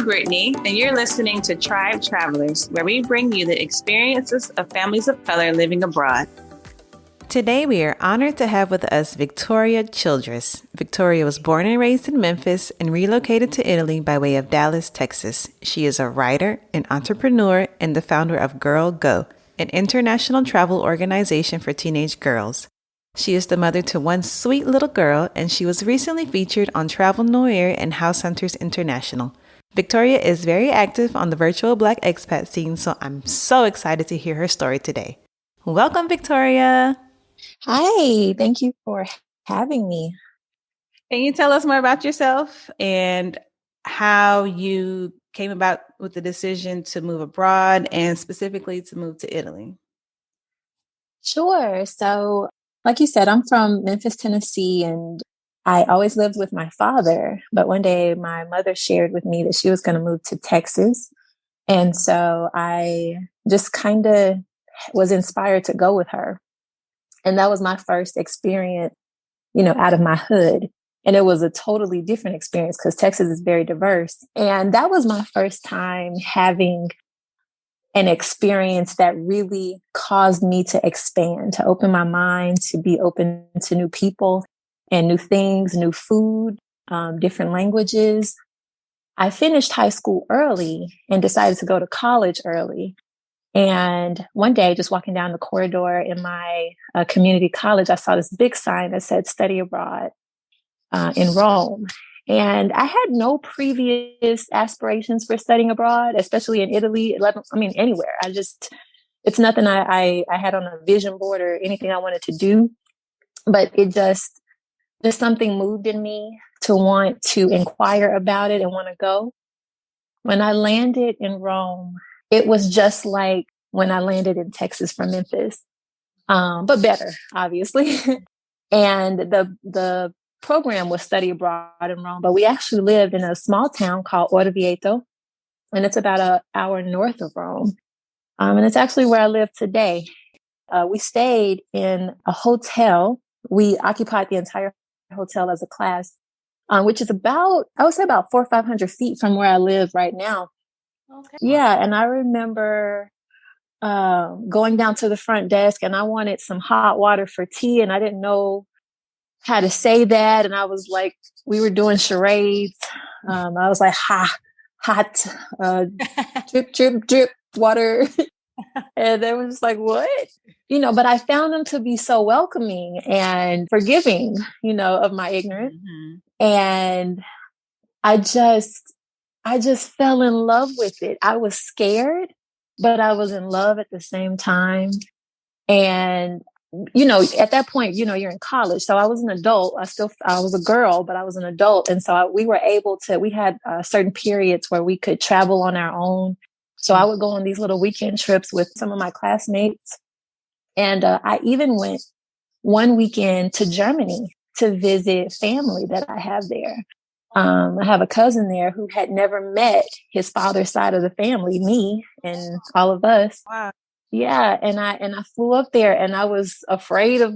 Brittany, and you're listening to Tribe Travelers, where we bring you the experiences of families of color living abroad. Today, we are honored to have with us Victoria Childress. Victoria was born and raised in Memphis and relocated to Italy by way of Dallas, Texas. She is a writer, an entrepreneur, and the founder of Girl Go, an international travel organization for teenage girls. She is the mother to one sweet little girl, and she was recently featured on Travel Noir and House Hunters International. Victoria is very active on the virtual Black expat scene, so I'm so excited to hear her story today. Welcome, Victoria. Hi, thank you for having me. Can you tell us more about yourself and how you came about with the decision to move abroad and specifically to move to Italy? Sure. So, like you said, I'm from Memphis, Tennessee, and I always lived with my father. But one day my mother shared with me that she was going to move to Texas. And so I just kind of was inspired to go with her. And that was my first experience, out of my hood. And it was a totally different experience because Texas is very diverse. And that was my first time having an experience that really caused me to expand, to open my mind, to be open to new people and new things, new food, different languages. I finished high school early and decided to go to college early. And one day, just walking down the corridor in my community college, I saw this big sign that said study abroad in Rome. And I had no previous aspirations for studying abroad, especially in Italy, anywhere. It's nothing I had on a vision board or anything I wanted to do. But it just something moved in me to want to inquire about it and want to go. When I landed in Rome, it was just like when I landed in Texas from Memphis, but better, obviously. And the program was study abroad in Rome, but we actually lived in a small town called Orvieto, and it's about an hour north of Rome. And it's actually where I live today. We stayed in a hotel. We occupied the entire hotel as a class, which is about 400 or 500 feet from where I live right now. Okay. Yeah. And I remember going down to the front desk and I wanted some hot water for tea and I didn't know how to say that. And I was like, we were doing charades. I was like, hot, drip, drip, drip, water. And they were just like, what? But I found them to be so welcoming and forgiving, of my ignorance. Mm-hmm. And I just fell in love with it. I was scared, but I was in love at the same time. And, at that point, you're in college. So I was an adult. I was a girl, but I was an adult. And so we had certain periods where we could travel on our own. So I would go on these little weekend trips with some of my classmates. And I even went one weekend to Germany to visit family that I have there. I have a cousin there who had never met his father's side of the family, me and all of us. Wow. Yeah. And I flew up there and I was afraid of,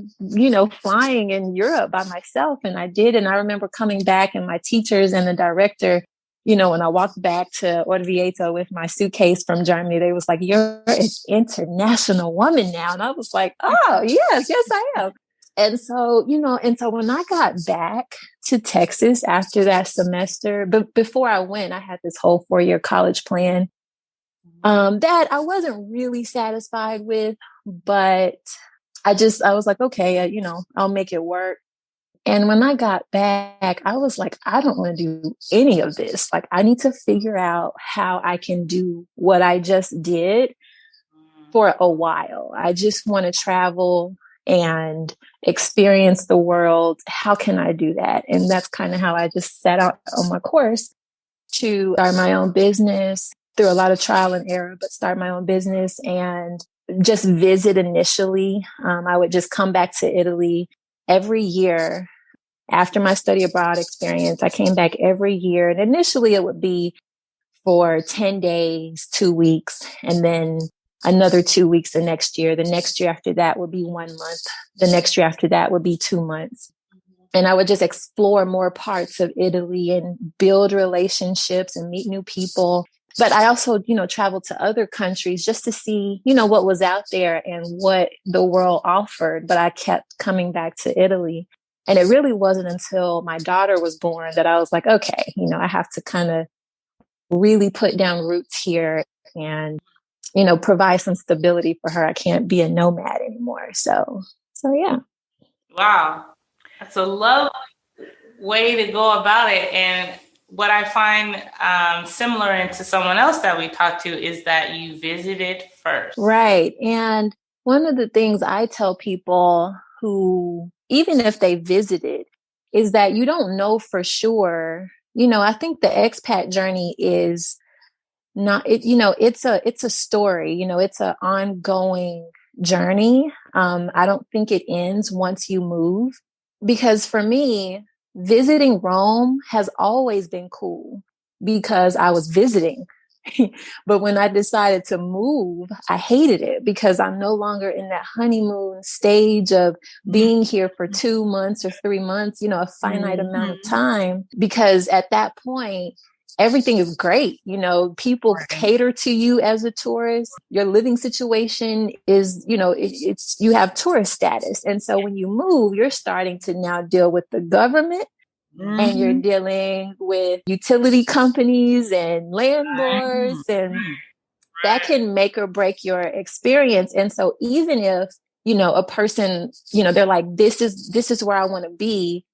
flying in Europe by myself. And I did. And I remember coming back and my teachers and the director, when I walked back to Orvieto with my suitcase from Germany, they was like, you're an international woman now. And I was like, oh, yes, I am. And so, when I got back to Texas after that semester, but before I went, I had this whole 4-year college plan that I wasn't really satisfied with, but I was like, okay, I'll make it work. And when I got back, I was like, I don't want to do any of this. Like, I need to figure out how I can do what I just did for a while. I just want to travel and experience the world. How can I do that? And that's kind of how I just set out on my course to start my own business through a lot of trial and error, but start my own business and just visit initially. I would just come back to Italy every year after my study abroad experience. I came back every year, and initially it would be for 10 days, 2 weeks, and then another 2 weeks the next year. The next year after that would be 1 month. The next year after that would be 2 months. And I would just explore more parts of Italy and build relationships and meet new people. But I also, traveled to other countries just to see, what was out there and what the world offered. But I kept coming back to Italy. And it really wasn't until my daughter was born that I was like, okay, I have to kind of really put down roots here and, provide some stability for her. I can't be a nomad anymore. So yeah. Wow. That's a lovely way to go about it. And what I find similar to someone else that we talked to is that you visited first. Right. And one of the things I tell people who, even if they visited, is that you don't know for sure. I think the expat journey is not it, it's a story, it's an ongoing journey. I don't think it ends once you move, because for me, visiting Rome has always been cool because I was visiting. But when I decided to move, I hated it because I'm no longer in that honeymoon stage of being here for 2 months or 3 months, a finite amount of time, because at that point, everything is great. People cater to you as a tourist. Your living situation is, it's you have tourist status. And so when you move, you're starting to now deal with the government. And you're dealing with utility companies and landlords, and that can make or break your experience. And so even if, a person, they're like, this is where I want to be,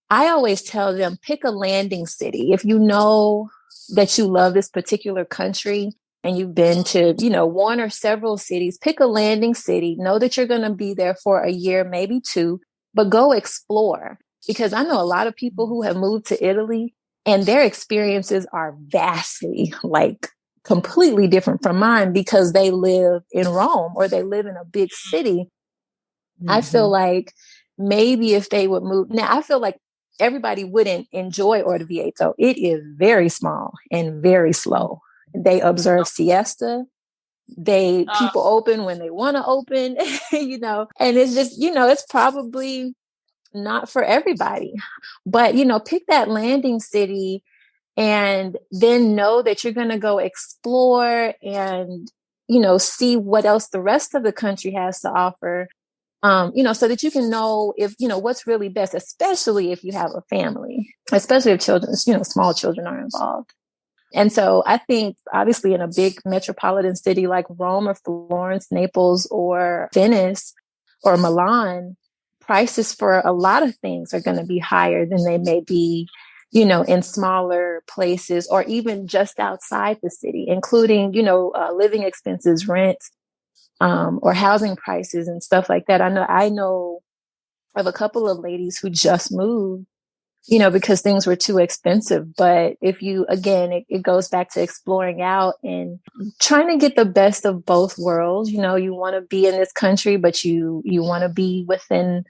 I always tell them, pick a landing city. If you know that you love this particular country and you've been to, one or several cities, pick a landing city. Know that you're going to be there for a year, maybe 2, but go explore. Because I know a lot of people who have moved to Italy and their experiences are vastly, completely different from mine because they live in Rome or they live in a big city. I feel like maybe if they would move now, I feel like everybody wouldn't enjoy Orvieto. It is very small and very slow. They observe siesta. People open when they want to open, and it's just, it's probably not for everybody, but, pick that landing city and then know that you're going to go explore and, see what else the rest of the country has to offer. So that you can know if, what's really best, especially if you have a family, especially if children, small children are involved. And so I think obviously in a big metropolitan city like Rome or Florence, Naples or Venice or Milan, prices for a lot of things are going to be higher than they may be, in smaller places or even just outside the city, including, living expenses, rent, or housing prices and stuff like that. I know of a couple of ladies who just moved, because things were too expensive. But if you, again, it goes back to exploring out and trying to get the best of both worlds. You want to be in this country, but you want to be within,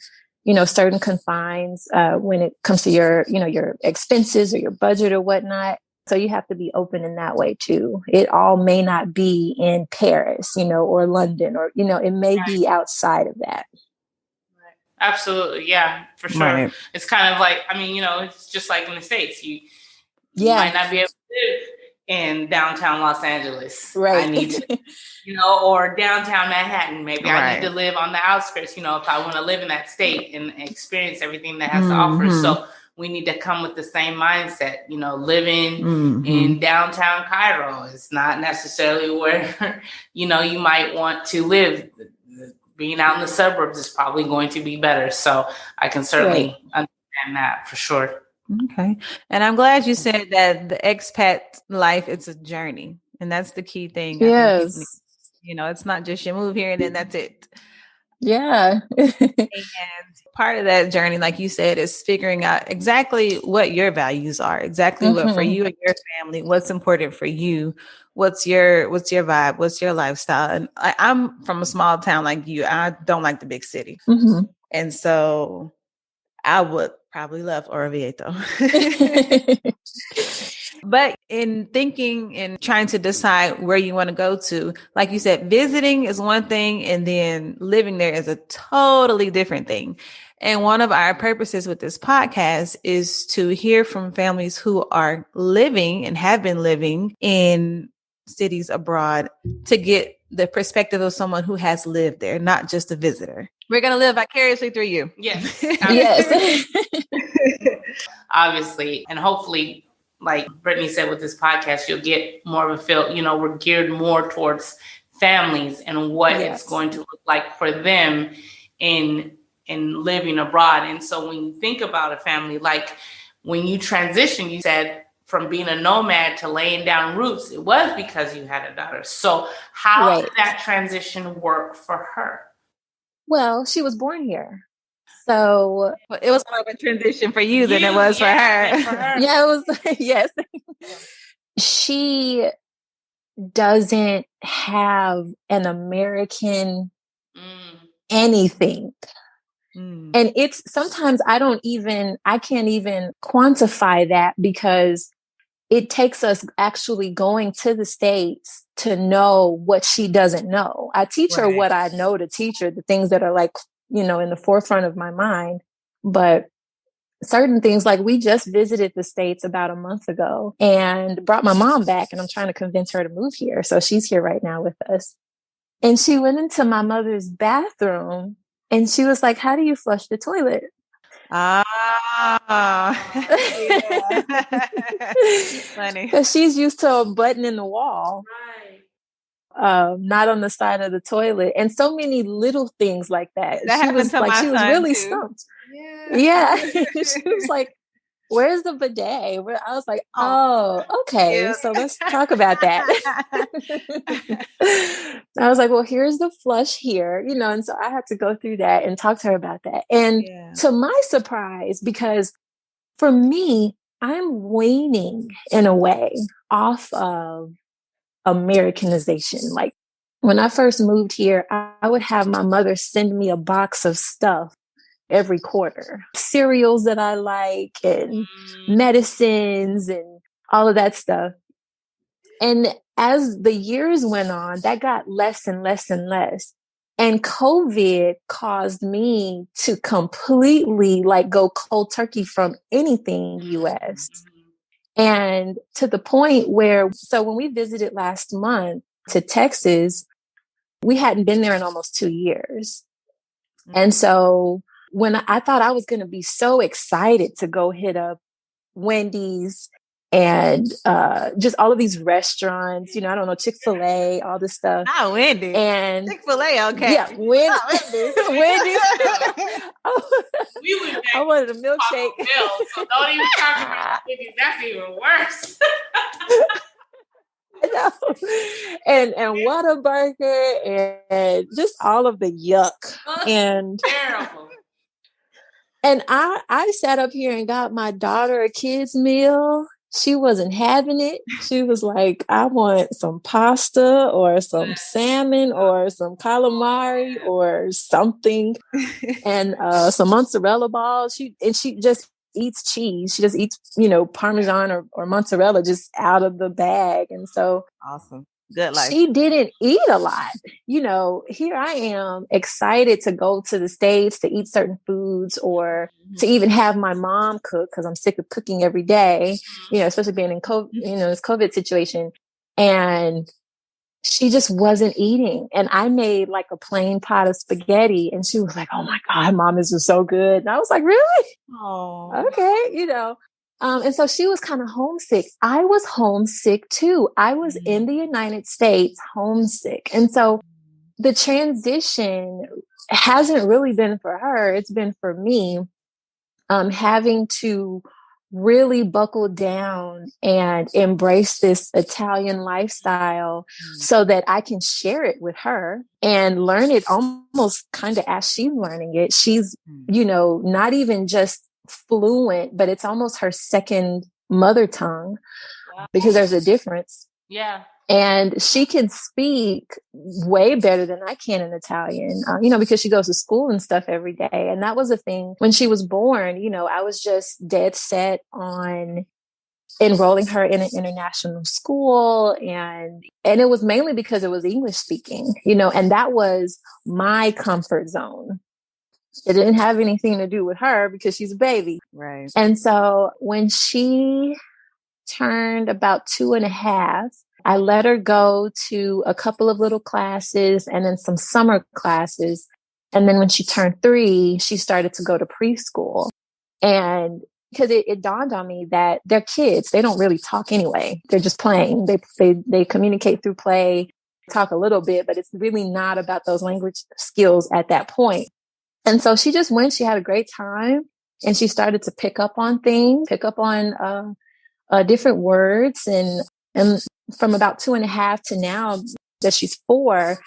certain confines when it comes to your expenses or your budget or whatnot. So you have to be open in that way too. It all may not be in Paris, or London, or, it may be outside of that. Absolutely. Yeah, for sure. Right. It's kind of like, it's just like in the States, you might not be able to live in downtown Los Angeles. Right. I need to, or downtown Manhattan. Maybe I need to live on the outskirts, if I want to live in that state and experience everything that has to offer. So we need to come with the same mindset, living in downtown Cairo is not necessarily where, you might want to live. Being out in the suburbs is probably going to be better. So I can certainly understand that for sure. Okay. And I'm glad you said that the expat life, it's a journey. And that's the key thing. Yes. It's not just you move here and then that's it. Yeah. And part of that journey, like you said, is figuring out exactly what your values are, exactly what for you and your family, what's important for you. What's your vibe? What's your lifestyle? And I'm from a small town like you. I don't like the big city. And so I would probably love Orvieto. But in thinking and trying to decide where you want to go to, like you said, visiting is one thing, and then living there is a totally different thing. And one of our purposes with this podcast is to hear from families who are living and have been living in cities abroad to get the perspective of someone who has lived there, not just a visitor. We're going to live vicariously through you. Yes. Yes. Obviously. And hopefully, like Brittany said with this podcast, you'll get more of a feel, we're geared more towards families and what it's going to look like for them in living abroad. And so when you think about a family, like when you transition, you said from being a nomad to laying down roots, it was because you had a daughter. So how did that transition work for her? Well, she was born here. So it was more of a transition for you than it was for her. Yeah, it was. Yes. She doesn't have an American anything. And it's sometimes I can't even quantify that, because it takes us actually going to the States to know what she doesn't know. I teach her what I know to teach her, the things that are like, in the forefront of my mind. But certain things, like we just visited the States about a month ago and brought my mom back, and I'm trying to convince her to move here. So she's here right now with us. And she went into my mother's bathroom and she was like, "How do you flush the toilet?" Funny. Because she's used to a button in the wall. Not on the side of the toilet. And so many little things like that. She was really stumped. Yeah. She was like, "Where's the bidet?" I was like, "Oh, okay. Yeah. So let's talk about that." I was like, "Well, here's the flush here," and so I had to go through that and talk to her about that. And to my surprise, because for me, I'm weaning in a way off of Americanization. Like when I first moved here, I would have my mother send me a box of stuff every quarter, cereals that I like and medicines and all of that stuff. And as the years went on, that got less and less and less. And COVID caused me to completely go cold turkey from anything US. And to the point where, so when we visited last month to Texas, we hadn't been there in almost 2 years. And so when I thought I was going to be so excited to go hit up Wendy's and just all of these restaurants, I don't know, Chick-fil-A, all this stuff. Not Wendy's. And Chick-fil-A, okay. Yeah, Wendy's. I wanted a milkshake. So don't even talk about Wendy's. That's even worse. I know. And Whataburger and just all of the yuck. And terrible. And I sat up here and got my daughter a kid's meal. She wasn't having it. She was like, "I want some pasta or some salmon or some calamari or something and some mozzarella balls." She just eats cheese. She just eats, Parmesan or mozzarella just out of the bag. And so awesome. Good life. She didn't eat a lot. Here I am excited to go to the States to eat certain foods or to even have my mom cook, because I'm sick of cooking every day, especially being in COVID, this COVID situation. And she just wasn't eating. And I made a plain pot of spaghetti and she was like, "Oh my God, Mom, this is so good." And I was like, "Really? Oh, okay." And so she was kind of homesick. I was homesick too. I was in the United States homesick. And so the transition hasn't really been for her. It's been for me, having to really buckle down and embrace this Italian lifestyle so that I can share it with her and learn it almost kind of as she's learning it. She's, not even just fluent, but it's almost her second mother tongue because there's a difference. Yeah. And she can speak way better than I can in Italian, because she goes to school and stuff every day. And that was a thing when she was born. I was just dead set on enrolling her in an international school. And it was mainly because it was English speaking, and that was my comfort zone. It didn't have anything to do with her because she's a baby. Right. And so when she turned about 2.5, I let her go to a couple of little classes and then some summer classes. And then when she turned 3, she started to go to preschool. And because it dawned on me that they're kids, they don't really talk anyway. They're just playing. They communicate through play, talk a little bit, but it's really not about those language skills at that point. And so she just went, she had a great time, and she started to pick up on things, pick up on different words. And from about 2.5 to now that she's 4,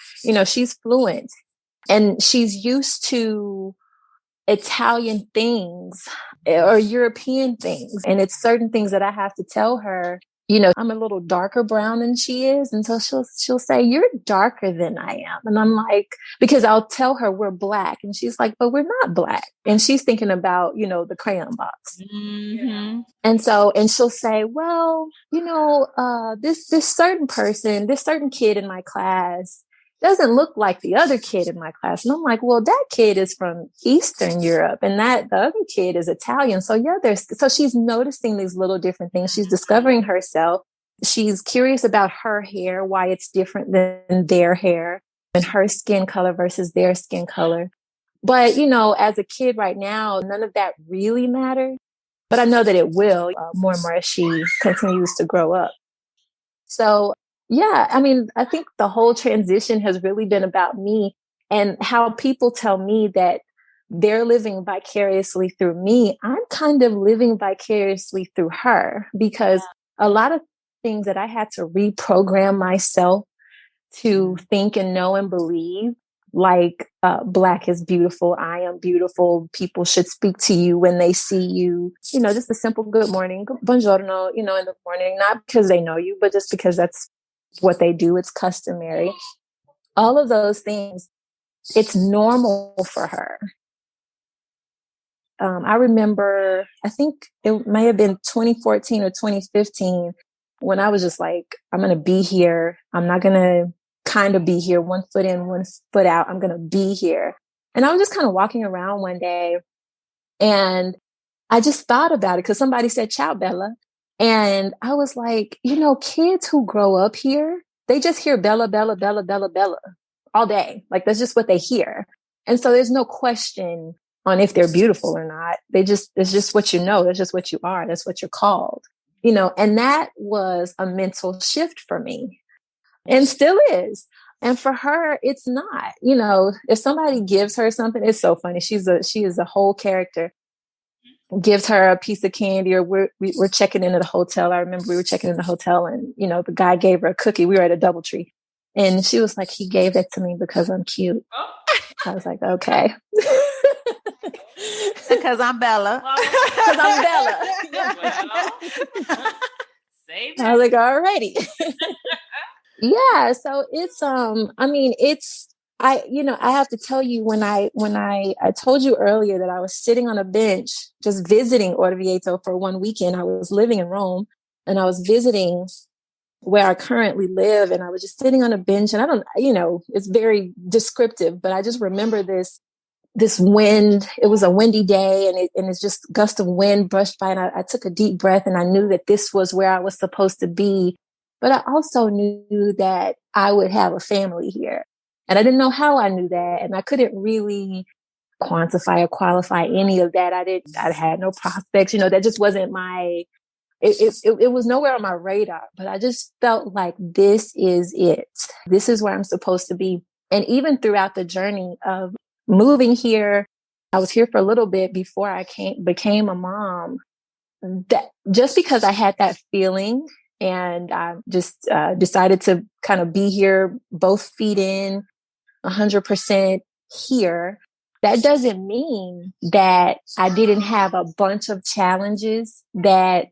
she's fluent and she's used to Italian things or European things. And it's certain things that I have to tell her, I'm a little darker brown than she is. And so she'll say, "You're darker than I am." And I'm like, because I'll tell her we're Black. And she's like, "But we're not Black." And she's thinking about, the crayon box. Mm-hmm. And she'll say, "Well, this certain person, this certain kid in my class doesn't look like the other kid in my class." And I'm like, "Well, that kid is from Eastern Europe and the other kid is Italian." So yeah, so she's noticing these little different things. She's discovering herself. She's curious about her hair, why it's different than their hair, and her skin color versus their skin color. But, as a kid right now, none of that really matters. But I know that it will more and more as she continues to grow up. So yeah, I think the whole transition has really been about me and how people tell me that they're living vicariously through me. I'm kind of living vicariously through her because a lot of things that I had to reprogram myself to think and know and believe, like Black is beautiful, I am beautiful, people should speak to you when they see you, just a simple good morning, buongiorno, in the morning, not because they know you, but just because that's what they do. It's customary. All of those things, it's normal for her. I remember, I think it may have been 2014 or 2015 when I was just like, I'm going to be here. I'm not going to kind of be here, one foot in, one foot out. I'm going to be here. And I was just kind of walking around one day and I just thought about it because somebody said, "Ciao, Bella." And I was like, kids who grow up here, they just hear Bella, Bella, Bella, Bella, Bella all day. Like that's just what they hear. And so there's no question on if they're beautiful or not. It's just what you know. That's just what you are. That's what you're called, and that was a mental shift for me and still is. And for her, it's not, if somebody gives her something, it's so funny. She is a whole character. Gives her a piece of candy, or we're checking into the hotel. I remember we were checking in the hotel and, the guy gave her a cookie. We were at a DoubleTree and she was like, "He gave that to me because I'm cute." I was like, okay. Because I'm Bella. Because I'm Bella. I was like, alrighty. Yeah. So it's, I have to tell you, when I told you earlier that I was sitting on a bench, just visiting Orvieto for one weekend. I was living in Rome and I was visiting where I currently live. And I was just sitting on a bench and I don't, it's very descriptive, but I just remember this wind. It was a windy day and it's just gust of wind brushed by. And I took a deep breath and I knew that this was where I was supposed to be. But I also knew that I would have a family here. And I didn't know how I knew that. And I couldn't really quantify or qualify any of that. I had no prospects, that just wasn't it was nowhere on my radar, but I just felt like this is it. This is where I'm supposed to be. And even throughout the journey of moving here, I was here for a little bit before I became a mom. That just because I had that feeling and I just decided to kind of be here, both feet in, 100% here. That doesn't mean that I didn't have a bunch of challenges that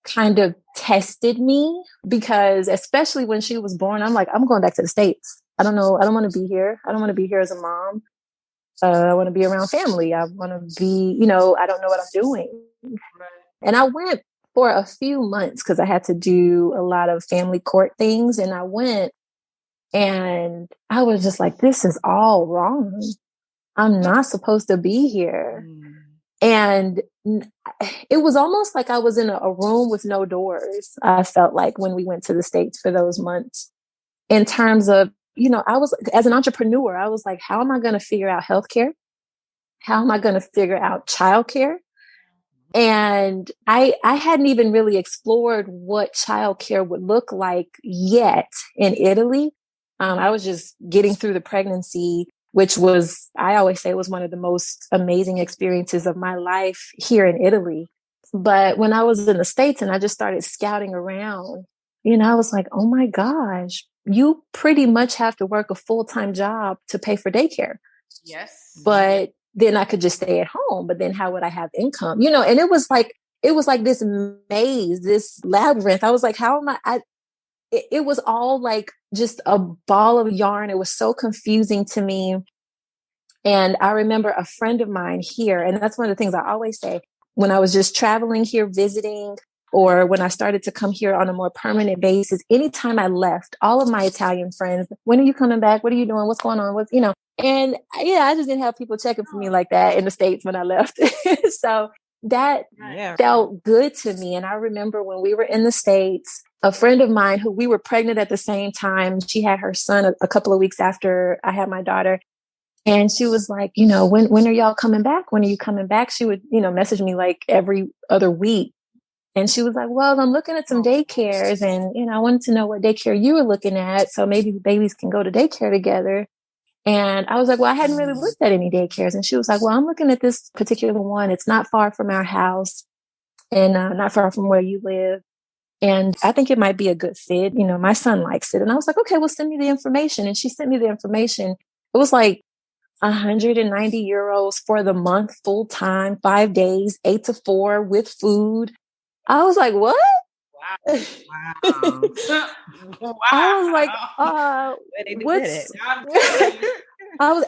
kind of tested me, because especially when she was born, I'm like, I'm going back to the States. I don't know. I don't want to be here. I don't want to be here as a mom. I want to be around family. I want to be, I don't know what I'm doing. Right. And I went for a few months because I had to do a lot of family court things. And I went and I was just like, this is all wrong. I'm not supposed to be here. And it was almost like I was in a room with no doors. I felt like when we went to the States for those months, in terms of, I was, as an entrepreneur, I was like, how am I going to figure out healthcare? How am I going to figure out childcare? And I hadn't even really explored what childcare would look like yet in Italy. I was just getting through the pregnancy, which was, I always say, was one of the most amazing experiences of my life here in Italy. But when I was in the States and I just started scouting around, I was like, oh my gosh, you pretty much have to work a full-time job to pay for daycare. Yes. But then I could just stay at home. But then how would I have income? And it was like this maze, this labyrinth. I was like, how am it was all like just a ball of yarn. It was so confusing to me. And I remember a friend of mine here, and that's one of the things I always say when I was just traveling here, visiting, or when I started to come here on a more permanent basis, anytime I left, all of my Italian friends, when are you coming back? What are you doing? What's going on? And I just didn't have people checking for me like that in the States when I left. So that felt good to me. And I remember when we were in the States, a friend of mine who we were pregnant at the same time, she had her son a couple of weeks after I had my daughter. And she was like, when are y'all coming back? When are you coming back? She would, message me like every other week. And she was like, well, I'm looking at some daycares and, I wanted to know what daycare you were looking at. So maybe the babies can go to daycare together. And I was like, well, I hadn't really looked at any daycares. And she was like, well, I'm looking at this particular one. It's not far from our house and not far from where you live. And I think it might be a good fit. My son likes it. And I was like, okay, well, send me the information. And she sent me the information. It was like 190 euros for the month, full time, 5 days, 8 to 4 with food. I was like, what? Wow. Wow. I was like, what's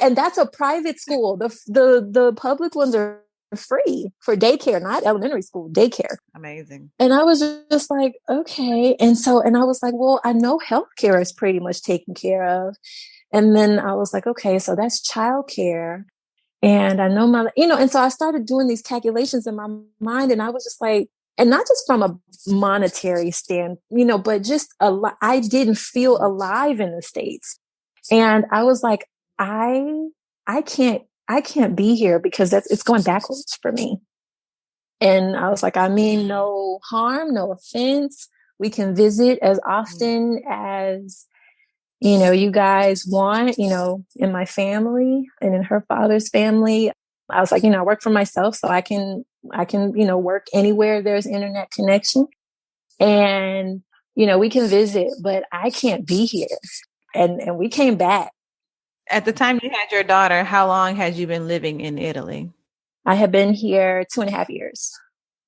and that's a private school. The public ones are free for daycare, not elementary school, daycare. Amazing. And I was just like, okay. And I was like, well, I know healthcare is pretty much taken care of. And then I was like, okay, so that's childcare. And I know and so I started doing these calculations in my mind, and I was just like, and not just from a monetary stand, but just I didn't feel alive in the States. And I was like, I can't be here because it's going backwards for me. And I was like, I mean, no harm, no offense. We can visit as often as, you guys want, in my family and in her father's family. I was like, I work for myself, so I can, work anywhere there's internet connection. And, we can visit, but I can't be here. And we came back. At the time you had your daughter, how long had you been living in Italy? I had been here 2.5 years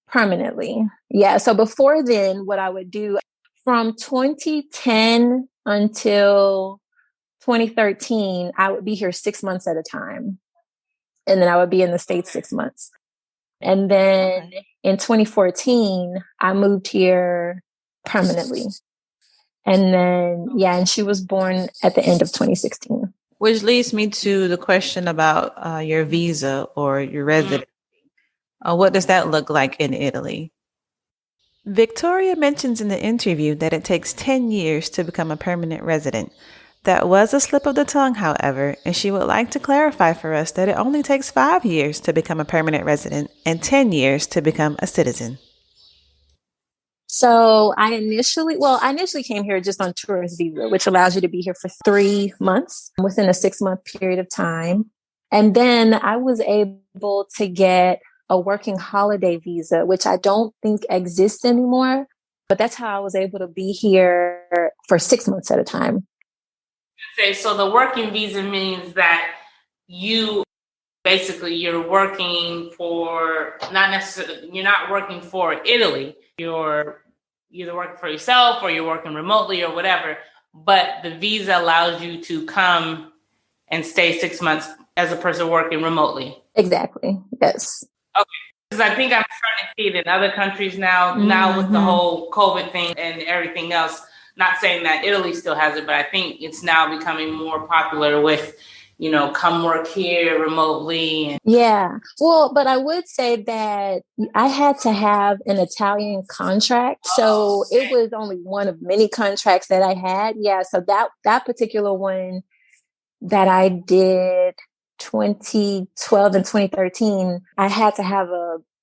permanently. Yeah. So before then, what I would do from 2010 until 2013, I would be here 6 months at a time. And then I would be in the States 6 months. And then in 2014, I moved here permanently. And then, and she was born at the end of 2016. Which leads me to the question about your visa or your residency. What does that look like in Italy? Victoria mentions in the interview that it takes 10 years to become a permanent resident. That was a slip of the tongue, however, and she would like to clarify for us that it only takes 5 years to become a permanent resident and 10 years to become a citizen. So I initially came here just on tourist visa, which allows you to be here for 3 months within a 6-month period of time. And then I was able to get a working holiday visa, which I don't think exists anymore, but that's how I was able to be here for 6 months at a time. Okay, so the working visa means that you're working for, you're not working for Italy. You're either working for yourself or you're working remotely or whatever, but the visa allows you to come and stay 6 months as a person working remotely. Exactly. Yes. Okay. Because I think I'm starting to see it in other countries now. Now with the whole COVID thing and everything else. Not saying that Italy still has it, but I think it's now becoming more popular with, come work here remotely. Yeah. Well, but I would say that I had to have an Italian contract. So it was only one of many contracts that I had. Yeah. So that particular one that I did 2012 and 2013, I had to have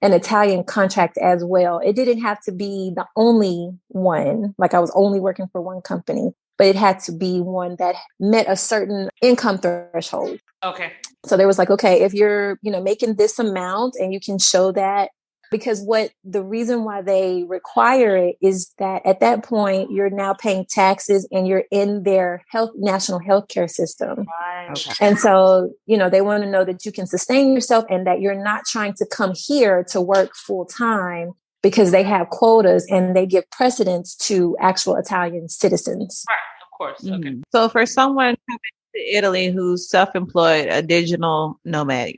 an Italian contract as well. It didn't have to be the only one, like I was only working for one company, but it had to be one that met a certain income threshold. Okay. So there was like, okay, if you're, making this amount and you can show that, because the reason why they require it is that at that point, you're now paying taxes and you're in their national healthcare system. Right. Okay. And so, they want to know that you can sustain yourself and that you're not trying to come here to work full time because they have quotas and they give precedence to actual Italian citizens. Right, of course. Okay. So for someone coming to Italy who's self-employed, a digital nomad,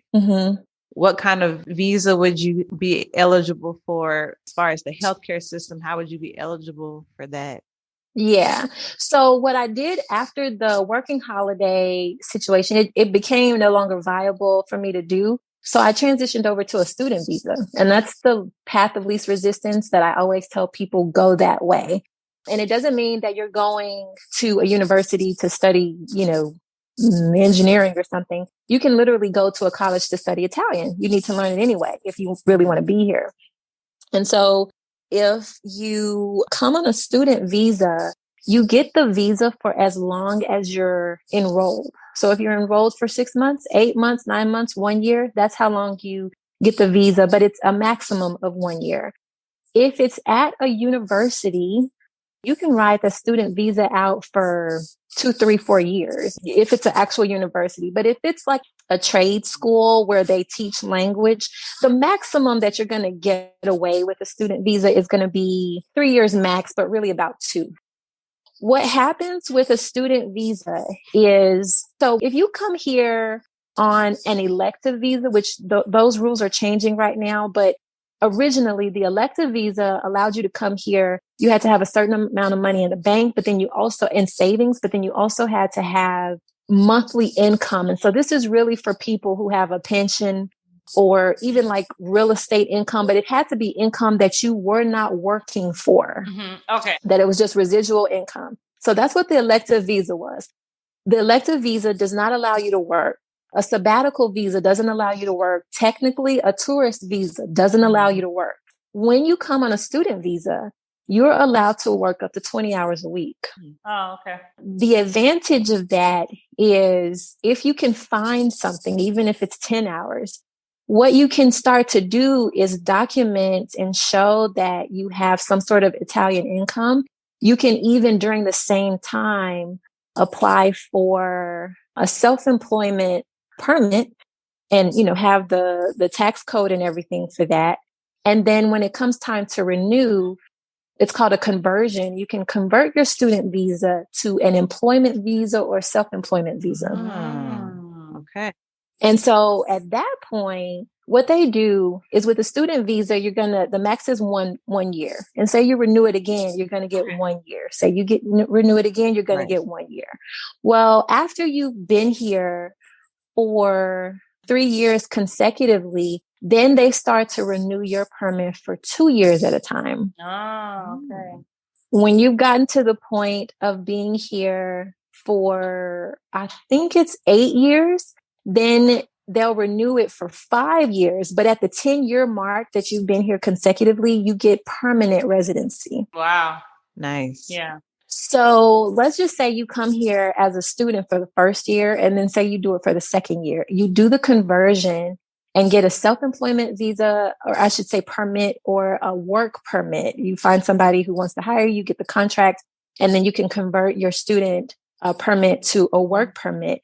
what kind of visa would you be eligible for as far as the healthcare system? How would you be eligible for that? Yeah. So what I did after the working holiday situation, it became no longer viable for me to do. So I transitioned over to a student visa. And that's the path of least resistance that I always tell people, go that way. And it doesn't mean that you're going to a university to study, engineering or something. You can literally go to a college to study Italian. You need to learn it anyway if you really want to be here. And so if you come on a student visa, you get the visa for as long as you're enrolled. So if you're enrolled for 6 months, 8 months, 9 months, 1 year, that's how long you get the visa, but it's a maximum of 1 year. If it's at a university, you can ride the student visa out for 2, 3, 4 years if it's an actual university. But if it's like a trade school where they teach language, the maximum that you're going to get away with a student visa is going to be 3 years max, but really about 2. What happens with a student visa is, so if you come here on an elective visa, which those rules are changing right now, but originally, the elective visa allowed you to come here. You had to have a certain amount of money in the bank, but then you also in savings, but then you also had to have monthly income. And so this is really for people who have a pension or even like real estate income, but it had to be income that you were not working for. Okay. That it was just residual income. So that's what the elective visa was. The elective visa does not allow you to work. A sabbatical visa doesn't allow you to work. Technically, a tourist visa doesn't allow you to work. When you come on a student visa, you're allowed to work up to 20 hours a week. Oh, okay. The advantage of that is if you can find something, even if it's 10 hours, what you can start to do is document and show that you have some sort of Italian income. You can even during the same time apply for a self-employment permit and, have the tax code and everything for that. And then when it comes time to renew, it's called a conversion. You can convert your student visa to an employment visa or self-employment visa. Okay. And so at that point, what they do is with a student visa, the max is one year. And say you renew it again, you're going to get 1 year. Say you renew it again, you're going to get 1 year. Well, after you've been here for 3 years consecutively, then they start to renew your permit for 2 years at a time. Oh, okay. When you've gotten to the point of being here for, I think it's 8 years, then they'll renew it for 5 years. But at the 10-year mark that you've been here consecutively, you get permanent residency. Wow. Nice. Yeah. So let's just say you come here as a student for the first year, and then say you do it for the second year. You do the conversion and get a self-employment visa, or I should say permit, or a work permit. You find somebody who wants to hire you, get the contract, and then you can convert your student permit to a work permit.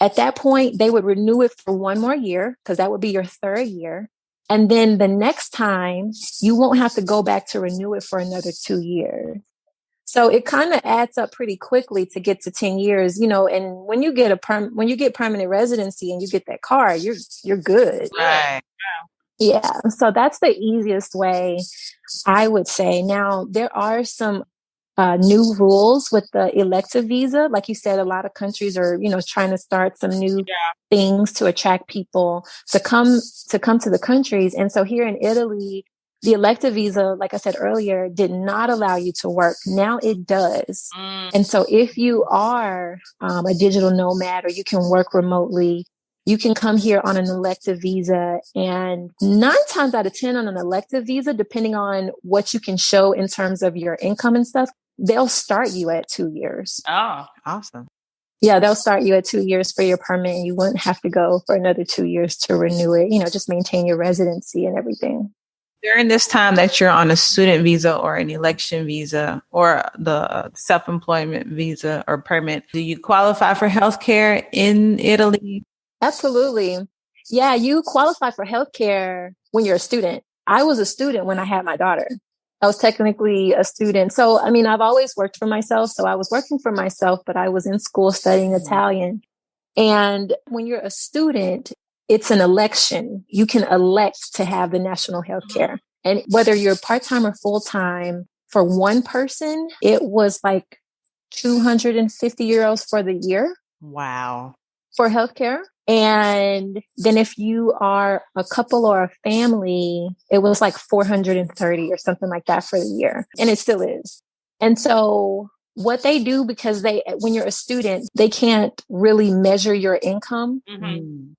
At that point, they would renew it for 1 more year because that would be your 3rd year. And then the next time, you won't have to go back to renew it for another 2 years. So it kind of adds up pretty quickly to get to 10 years, and when you get permanent residency and you get that card, you're good. Right. Yeah. So that's the easiest way, I would say. Now, there are some new rules with the elective visa. Like you said, a lot of countries are, trying to start some new things to attract people to come to the countries. And so here in Italy, the elective visa, like I said earlier, did not allow you to work. Now it does. And so if you are a digital nomad, or you can work remotely, you can come here on an elective visa. And 9 times out of 10 on an elective visa, depending on what you can show in terms of your income and stuff, they'll start you at 2 years. Oh, awesome. Yeah, they'll start you at 2 years for your permit, and you wouldn't have to go for another 2 years to renew it, just maintain your residency and everything. During this time that you're on a student visa or an election visa or the self-employment visa or permit, do you qualify for healthcare in Italy? Absolutely. Yeah, you qualify for healthcare when you're a student. I was a student when I had my daughter. I was technically a student. So, I mean, I've always worked for myself. So I was working for myself, but I was in school studying Italian. And when you're a student, it's an election. You can elect to have the national health care. And whether you're part-time or full-time, for one person, it was like 250 euros for the year. Wow. For healthcare. And then if you are a couple or a family, it was like 430 or something like that for the year. And it still is. And so what they do, because when you're a student, they can't really measure your income. Mm-hmm.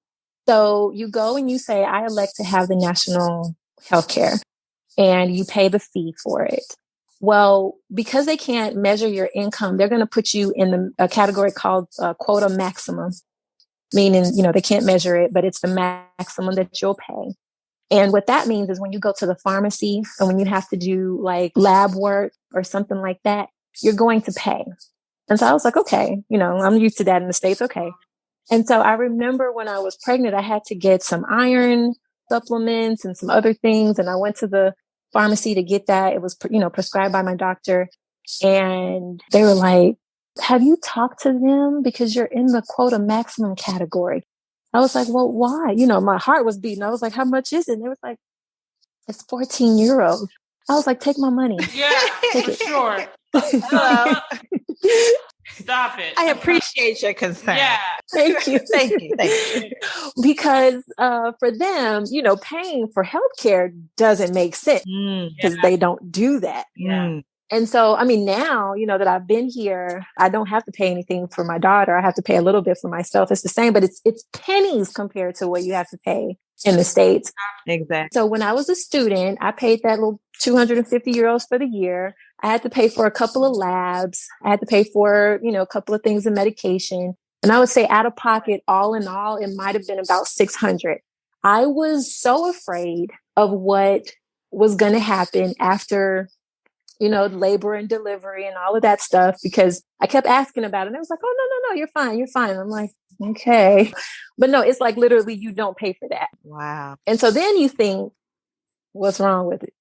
So you go and you say, I elect to have the national healthcare, and you pay the fee for it. Well, because they can't measure your income, they're going to put you in a category called quota maximum. Meaning, they can't measure it, but it's the maximum that you'll pay. And what that means is when you go to the pharmacy and when you have to do like lab work or something like that, you're going to pay. And so I was like, okay, I'm used to that in the States. Okay. And so I remember when I was pregnant, I had to get some iron supplements and some other things. And I went to the pharmacy to get that. It was, prescribed by my doctor. And they were like, have you talked to them? Because you're in the quota maximum category. I was like, well, why? My heart was beating. I was like, how much is it? And they was like, it's 14 euros. I was like, take my money. Yeah, take for it. Sure. Hello. Stop it. I appreciate your concern. Yeah. Thank you. Thank you. Because for them, paying for healthcare doesn't make sense because they don't do that. Yeah. And so, I mean, now, that I've been here, I don't have to pay anything for my daughter. I have to pay a little bit for myself. It's the same, but it's pennies compared to what you have to pay in the States. Exactly. So when I was a student, I paid that little 250 euros for the year. I had to pay for a couple of labs. I had to pay for, a couple of things of medication. And I would say out of pocket, all in all, it might have been about 600. I was so afraid of what was going to happen after labor and delivery and all of that stuff, because I kept asking about it. And I was like, oh, no, you're fine. You're fine. I'm like, okay. But no, it's like literally you don't pay for that. Wow. And so then you think, what's wrong with it?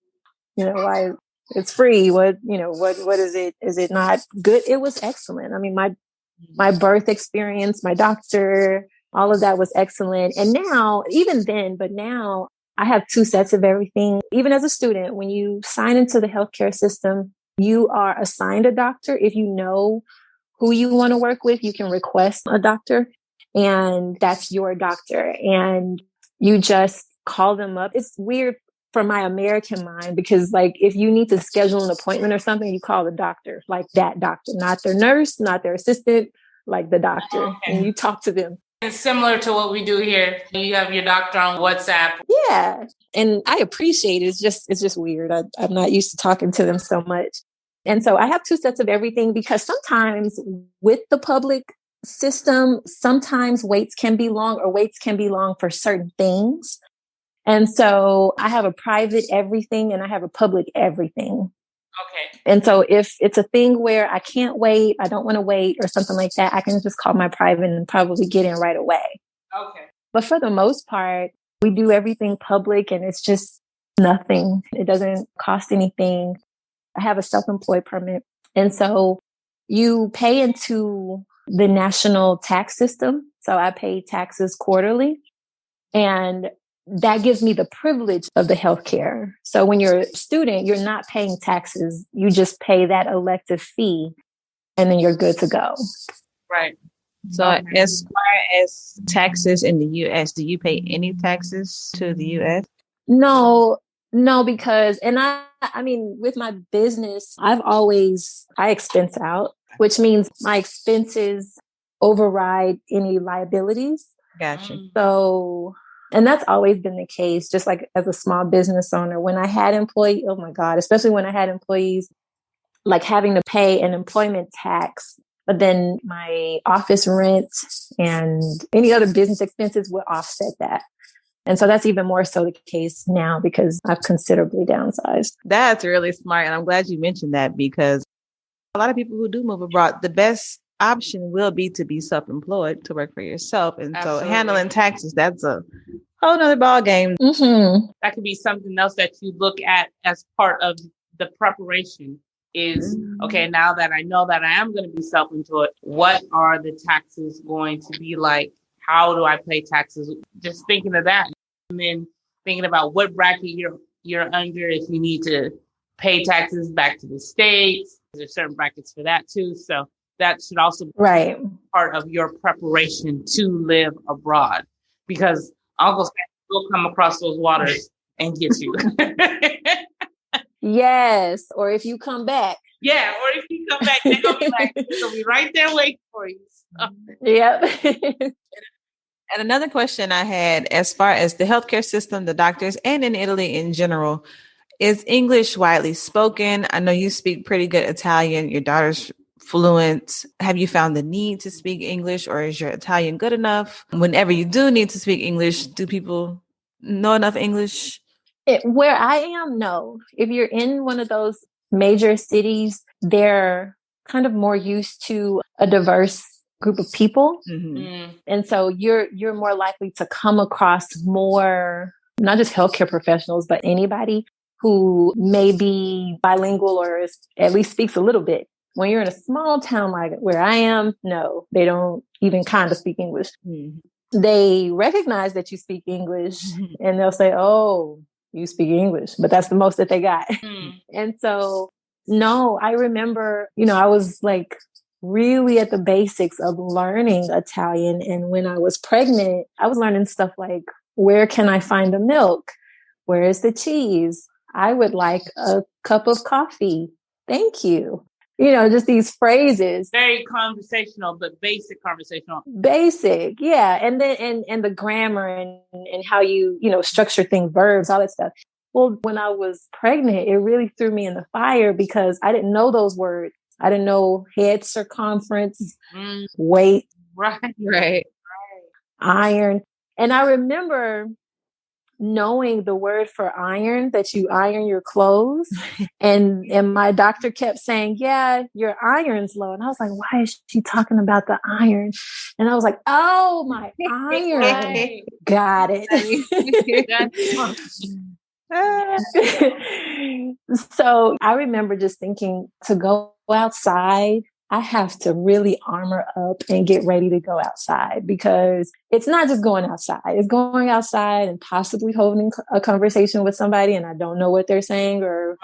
Why it's free? What is it? Is it not good? It was excellent. I mean, my birth experience, my doctor, all of that was excellent. And now, even then, but now I have 2 sets of everything. Even as a student, when you sign into the healthcare system, you are assigned a doctor. If you know who you want to work with, you can request a doctor, and that's your doctor. And you just call them up. It's weird for my American mind because, like, if you need to schedule an appointment or something, you call the doctor, like that doctor, not their nurse, not their assistant, like the doctor, and you talk to them. It's similar to what we do here. You have your doctor on WhatsApp. Yeah. And I appreciate it. It's just weird. I'm not used to talking to them so much. And so I have 2 sets of everything because sometimes with the public system, sometimes waits can be long for certain things. And so I have a private everything and I have a public everything. Okay. And so if it's a thing where I can't wait, I don't want to wait or something like that, I can just call my private and probably get in right away. Okay. But for the most part, we do everything public and it's just nothing. It doesn't cost anything. I have a self-employed permit. And so you pay into the national tax system. So I pay taxes quarterly. And that gives me the privilege of the healthcare. So when you're a student, you're not paying taxes. You just pay that elective fee and then you're good to go. Right. So as far as taxes in the US, do you pay any taxes to the US? No, because, I mean, with my business, I expense out, which means my expenses override any liabilities. Gotcha. So, and that's always been the case, just like as a small business owner, when I had employees, oh my God, especially when I had employees, like having to pay an employment tax, but then my office rent and any other business expenses would offset that. And so that's even more so the case now because I've considerably downsized. That's really smart. And I'm glad you mentioned that because a lot of people who do move abroad, the best option will be to be self-employed, to work for yourself. And so handling taxes, that's a whole nother ball game. Mm-hmm. That could be something else that you look at as part of the preparation is, okay, now that I know that I am going to be self-employed, what are the taxes going to be like? How do I pay taxes? Just thinking of that. And then thinking about what bracket you're under, if you need to pay taxes back to the States. There's certain brackets for that too. So that should also be part of your preparation to live abroad, because Uncle Sam will come across those waters and get you. Yes. Or if you come back. Yeah. Or if you come back, they're gonna be right there waiting for you. So. Yep. And another question I had, as far as the healthcare system, the doctors, and in Italy in general, is English widely spoken? I know you speak pretty good Italian. Your daughter's fluent. Have you found the need to speak English, or is your Italian good enough? Whenever you do need to speak English, do people know enough English? Where I am, no. If you're in one of those major cities, they're kind of more used to a diverse group of people. Mm-hmm. And so you're more likely to come across more, not just healthcare professionals, but anybody who may be bilingual or at least speaks a little bit. When you're in a small town like where I am, no, they don't even kind of speak English. Mm-hmm. They recognize that you speak English and they'll say, oh, you speak English, but that's the most that they got. And so, no, I remember, I was like really at the basics of learning Italian. And when I was pregnant, I was learning stuff like, where can I find the milk? Where is the cheese? I would like a cup of coffee. Thank you. Just these phrases. Very conversational, but basic conversational. Basic, yeah. And then and the grammar and how you structure things, verbs, all that stuff. Well, when I was pregnant, it really threw me in the fire because I didn't know those words. I didn't know head circumference, weight, right, iron. And I remember knowing the word for iron, that you iron your clothes. and my doctor kept saying, yeah, your iron's low. And I was like, why is she talking about the iron? And I was like, oh, my iron. Got it. So I remember just thinking, to go outside, I have to really armor up and get ready to go outside, because it's not just going outside. It's going outside and possibly holding a conversation with somebody and I don't know what they're saying or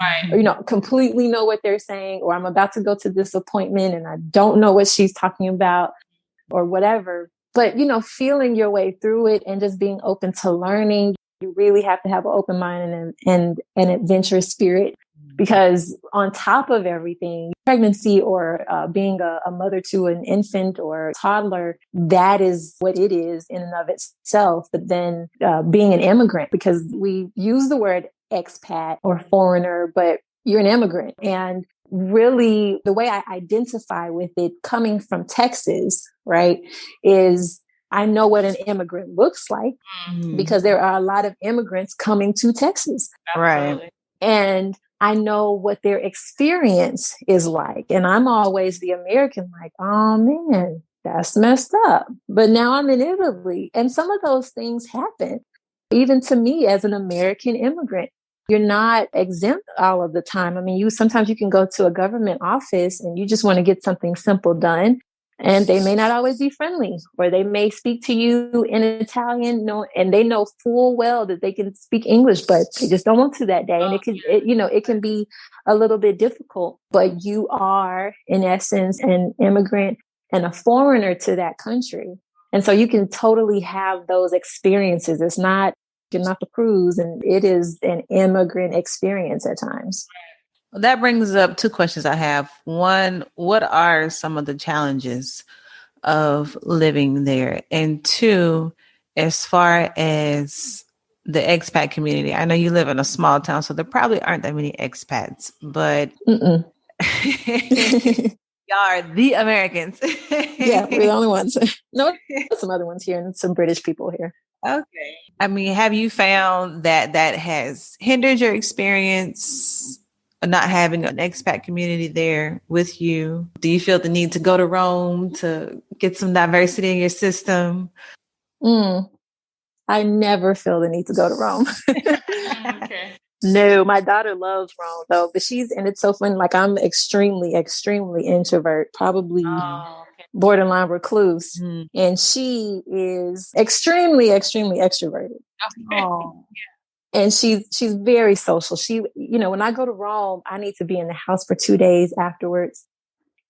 completely know what they're saying, or I'm about to go to this appointment and I don't know what she's talking about or whatever. But, feeling your way through it and just being open to learning. You really have to have an open mind and an adventurous spirit, because on top of everything, pregnancy or being a mother to an infant or toddler, that is what it is in and of itself. But then being an immigrant, because we use the word expat or foreigner, but you're an immigrant. And really the way I identify with it coming from Texas, right, is I know what an immigrant looks like because there are a lot of immigrants coming to Texas. Right. And I know what their experience is like. And I'm always the American, like, oh man, that's messed up. But now I'm in Italy. And some of those things happen, even to me as an American immigrant. You're not exempt all of the time. I mean, sometimes you can go to a government office and you just want to get something simple done. And they may not always be friendly, or they may speak to you in Italian, and they know full well that they can speak English, but they just don't want to that day. And it can be a little bit difficult, but you are in essence an immigrant and a foreigner to that country. And so you can totally have those experiences. It's not getting off the cruise, and it is an immigrant experience at times. Well, that brings up two questions I have. One, what are some of the challenges of living there? And two, as far as the expat community, I know you live in a small town, so there probably aren't that many expats, but y'all are the Americans. Yeah, we're the only ones. No, some other ones here and some British people here. Okay. I mean, have you found that has hindered your experience not having an expat community there with you? Do you feel the need to go to Rome to get some diversity in your system? I never feel the need to go to Rome. Okay. No, my daughter loves Rome though, but and it's so fun. Like, I'm extremely, extremely introvert, probably borderline recluse. And she is extremely, extremely extroverted. Oh. And she's very social. She, when I go to Rome, I need to be in the house for 2 days afterwards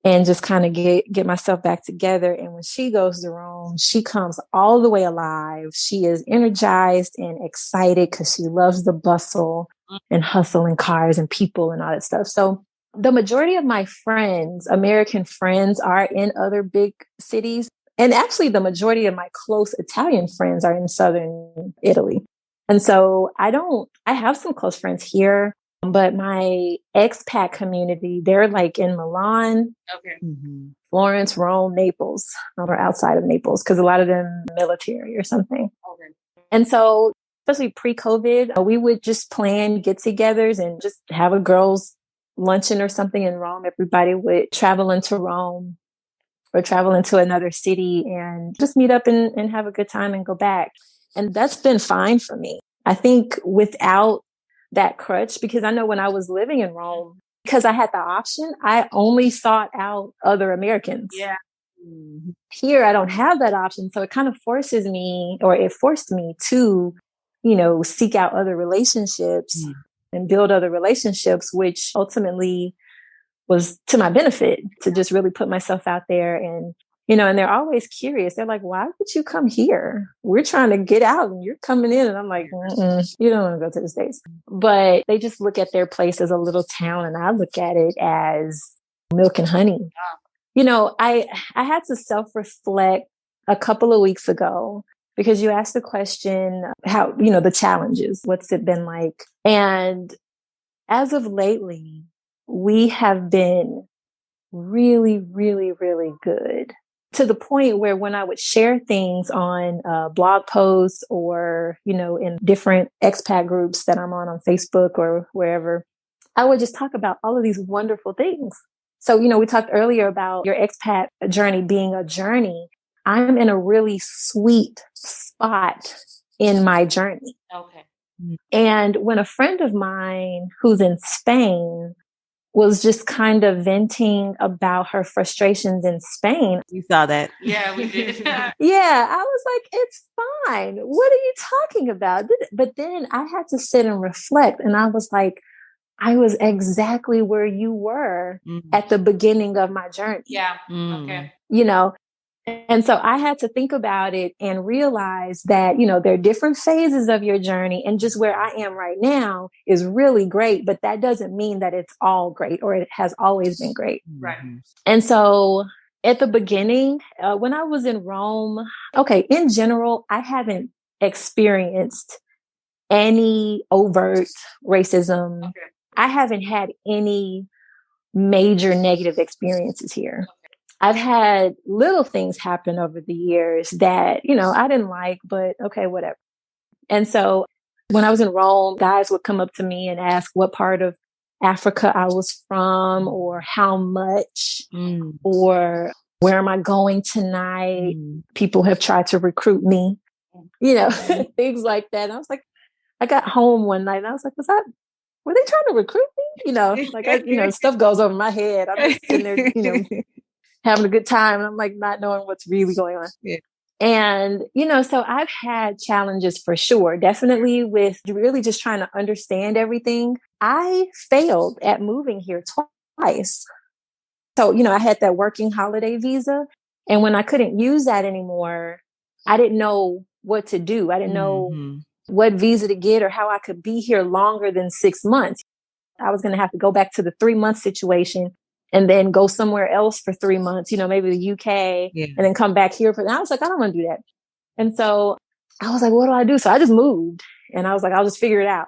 and just kind of get myself back together. And when she goes to Rome, she comes all the way alive. She is energized and excited because she loves the bustle and hustle and cars and people and all that stuff. So the majority of my friends, American friends, are in other big cities. And actually, the majority of my close Italian friends are in southern Italy. And so I have some close friends here, but my expat community, they're like in Milan, Florence, Rome, Naples, or outside of Naples, because a lot of them military or something. Okay. And so, especially pre-COVID, we would just plan get-togethers and just have a girls' luncheon or something in Rome. Everybody would travel into Rome or travel into another city and just meet up and have a good time and go back. And that's been fine for me. I think without that crutch, because I know when I was living in Rome, because I had the option, I only sought out other Americans. Yeah. Here, I don't have that option. So it kind of forced me to, seek out other relationships and build other relationships, which ultimately was to my benefit, to just really put myself out there. And and they're always curious. They're like, why would you come here? We're trying to get out and you're coming in. And I'm like, you don't want to go to the States. But they just look at their place as a little town. And I look at it as milk and honey. I had to self-reflect a couple of weeks ago because you asked the question, how, the challenges, what's it been like? And as of lately, we have been really, really, really good. To the point where when I would share things on blog posts or, in different expat groups that I'm on Facebook or wherever, I would just talk about all of these wonderful things. So, we talked earlier about your expat journey being a journey. I'm in a really sweet spot in my journey. Okay. And when a friend of mine who's in Spain was just kind of venting about her frustrations in Spain. You saw that. Yeah, we did. Yeah, I was like, it's fine. What are you talking about? But then I had to sit and reflect. And I was like, I was exactly where you were at the beginning of my journey. Yeah. Okay. And so I had to think about it and realize that, there are different phases of your journey, and just where I am right now is really great, but that doesn't mean that it's all great or it has always been great. Right. And so at the beginning, when I was in Rome, in general, I haven't experienced any overt racism. Okay. I haven't had any major negative experiences here. I've had little things happen over the years that, I didn't like, but okay, whatever. And so when I was in Rome, guys would come up to me and ask what part of Africa I was from, or how much, or where am I going tonight? People have tried to recruit me, things like that. And I was like, I got home one night and I was like, were they trying to recruit me? Stuff goes over my head. I'm just sitting there, having a good time. And I'm like not knowing what's really going on. Yeah. And, so I've had challenges for sure, definitely with really just trying to understand everything. I failed at moving here twice. So, I had that working holiday visa. And when I couldn't use that anymore, I didn't know what to do. I didn't know what visa to get or how I could be here longer than 6 months. I was going to have to go back to the 3-month situation and then go somewhere else for 3 months, maybe the UK, and then come back here and I was like, I don't want to do that. And so I was like, what do I do? So I just moved and I was like, I'll just figure it out.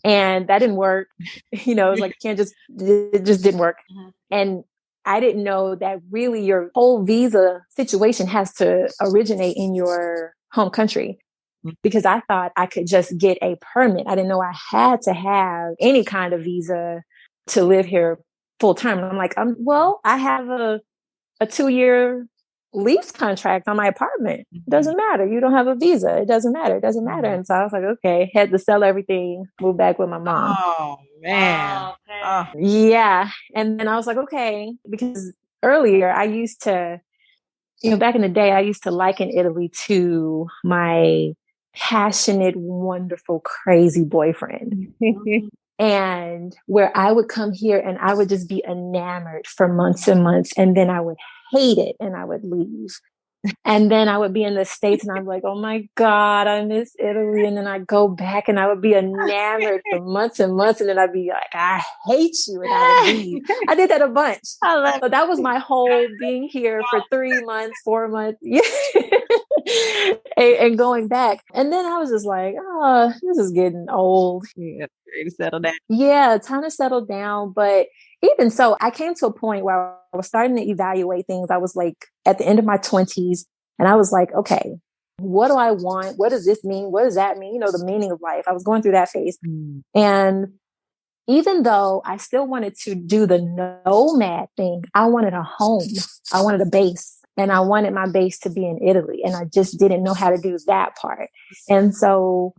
And that didn't work. It was like, it just didn't work. And I didn't know that really your whole visa situation has to originate in your home country, because I thought I could just get a permit. I didn't know I had to have any kind of visa to live here full time. And I'm like, I have a 2-year lease contract on my apartment. It doesn't matter. You don't have a visa. It doesn't matter. It doesn't matter. And so I was like, okay, had to sell everything, move back with my mom. Oh, man. Oh. Yeah. And then I was like, okay, because earlier I used to, back in the day, I used to liken Italy to my passionate, wonderful, crazy boyfriend. And where I would come here and I would just be enamored for months and months. And then I would hate it and I would leave. And then I would be in the States and I'm like, oh my God, I miss Italy. And then I'd go back and I would be enamored for months and months. And then I'd be like, I hate you. And I would leave. I did that a bunch. So that was my whole being here for 3 months, 4 months. and going back. And then I was just like, oh, this is getting old. Yeah, ready to settle down. Yeah, time to settle down. But even so, I came to a point where I was starting to evaluate things. I was like at the end of my 20s and I was like, okay, what do I want? What does this mean? What does that mean? The meaning of life. I was going through that phase. And even though I still wanted to do the nomad thing, I wanted a home. I wanted a base. And I wanted my base to be in Italy. And I just didn't know how to do that part. And so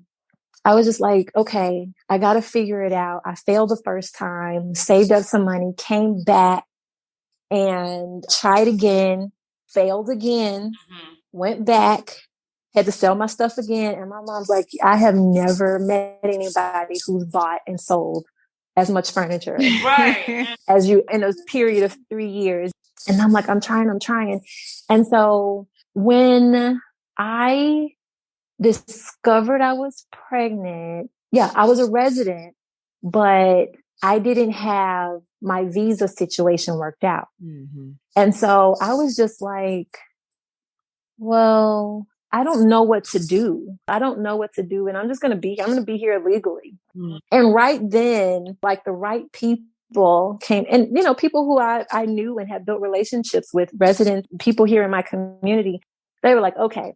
I was just like, okay, I got to figure it out. I failed the first time, saved up some money, came back and tried again, failed again, went back, had to sell my stuff again. And my mom's like, I have never met anybody who's bought and sold as much furniture as you in a period of 3 years. And I'm like, I'm trying. And so when I discovered I was pregnant, I was a resident, but I didn't have my visa situation worked out. And so I was just like, well, I don't know what to do. And I'm just going to be here illegally. And right then, like the right people came and, people who I knew and had built relationships with, resident people here in my community, they were like, okay,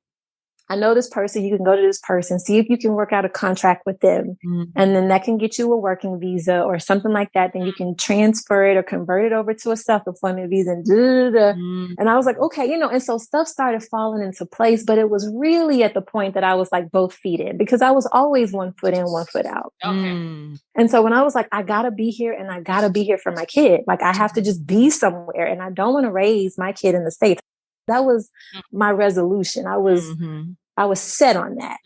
I know this person, you can go to this person, see if you can work out a contract with them. And then that can get you a working visa or something like that. Then you can transfer it or convert it over to a self-employment visa and And I was like, okay, and so stuff started falling into place, but it was really at the point that I was like both feet in, because I was always 1 foot in, 1 foot out. And so when I was like, I gotta be here and I gotta be here for my kid, like I have to just be somewhere and I don't want to raise my kid in the States. That was my resolution. I was set on that.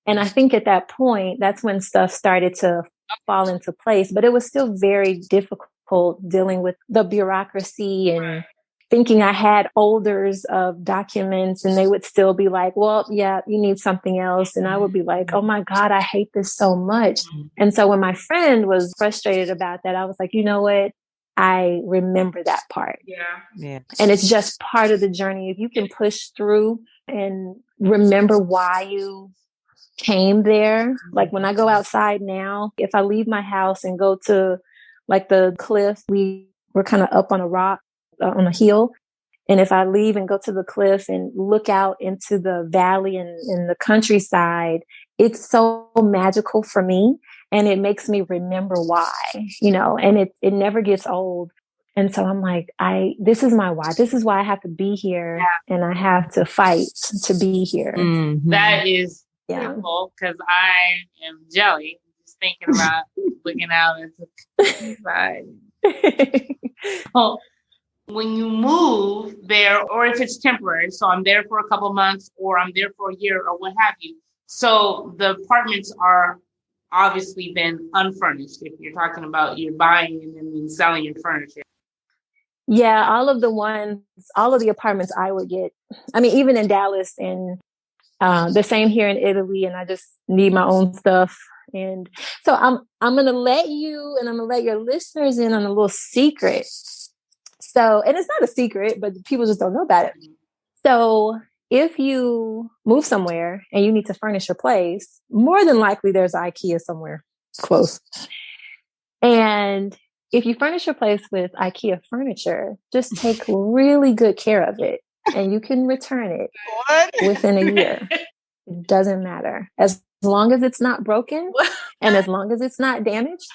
And I think at that point, that's when stuff started to fall into place, but it was still very difficult dealing with the bureaucracy and thinking I had folders of documents and they would still be like, well, yeah, you need something else. And I would be like, oh my God, I hate this so much. And so when my friend was frustrated about that, I was like, you know what? I remember that part. Yeah. And it's just part of the journey. If you can push through and remember why you came there. Like when I go outside now, if I leave my house and go to like the cliff, we're kind of up on a rock, on a hill. And if I leave and go to the cliff and look out into the valley and the countryside, it's so magical for me. And it makes me remember why, and it never gets old. And so I'm like, this is my why. This is why I have to be here and I have to fight to be here. That is beautiful, because I am jelly just thinking about looking out into the side. when you move there, or if it's temporary, so I'm there for a couple of months or I'm there for a year or what have you. So the apartments are obviously then unfurnished. If you're talking about you're buying and then selling your furniture. Yeah, all of the apartments I would get. I mean, even in Dallas and the same here in Italy, and I just need my own stuff. And so I'm gonna let you and I'm gonna let your listeners in on a little secret. So, and it's not a secret, but people just don't know about it. So if you move somewhere and you need to furnish your place, more than likely there's IKEA somewhere close. And if you furnish your place with IKEA furniture, just take really good care of it and you can return it within a year. It doesn't matter. As long as it's not broken and as long as it's not damaged,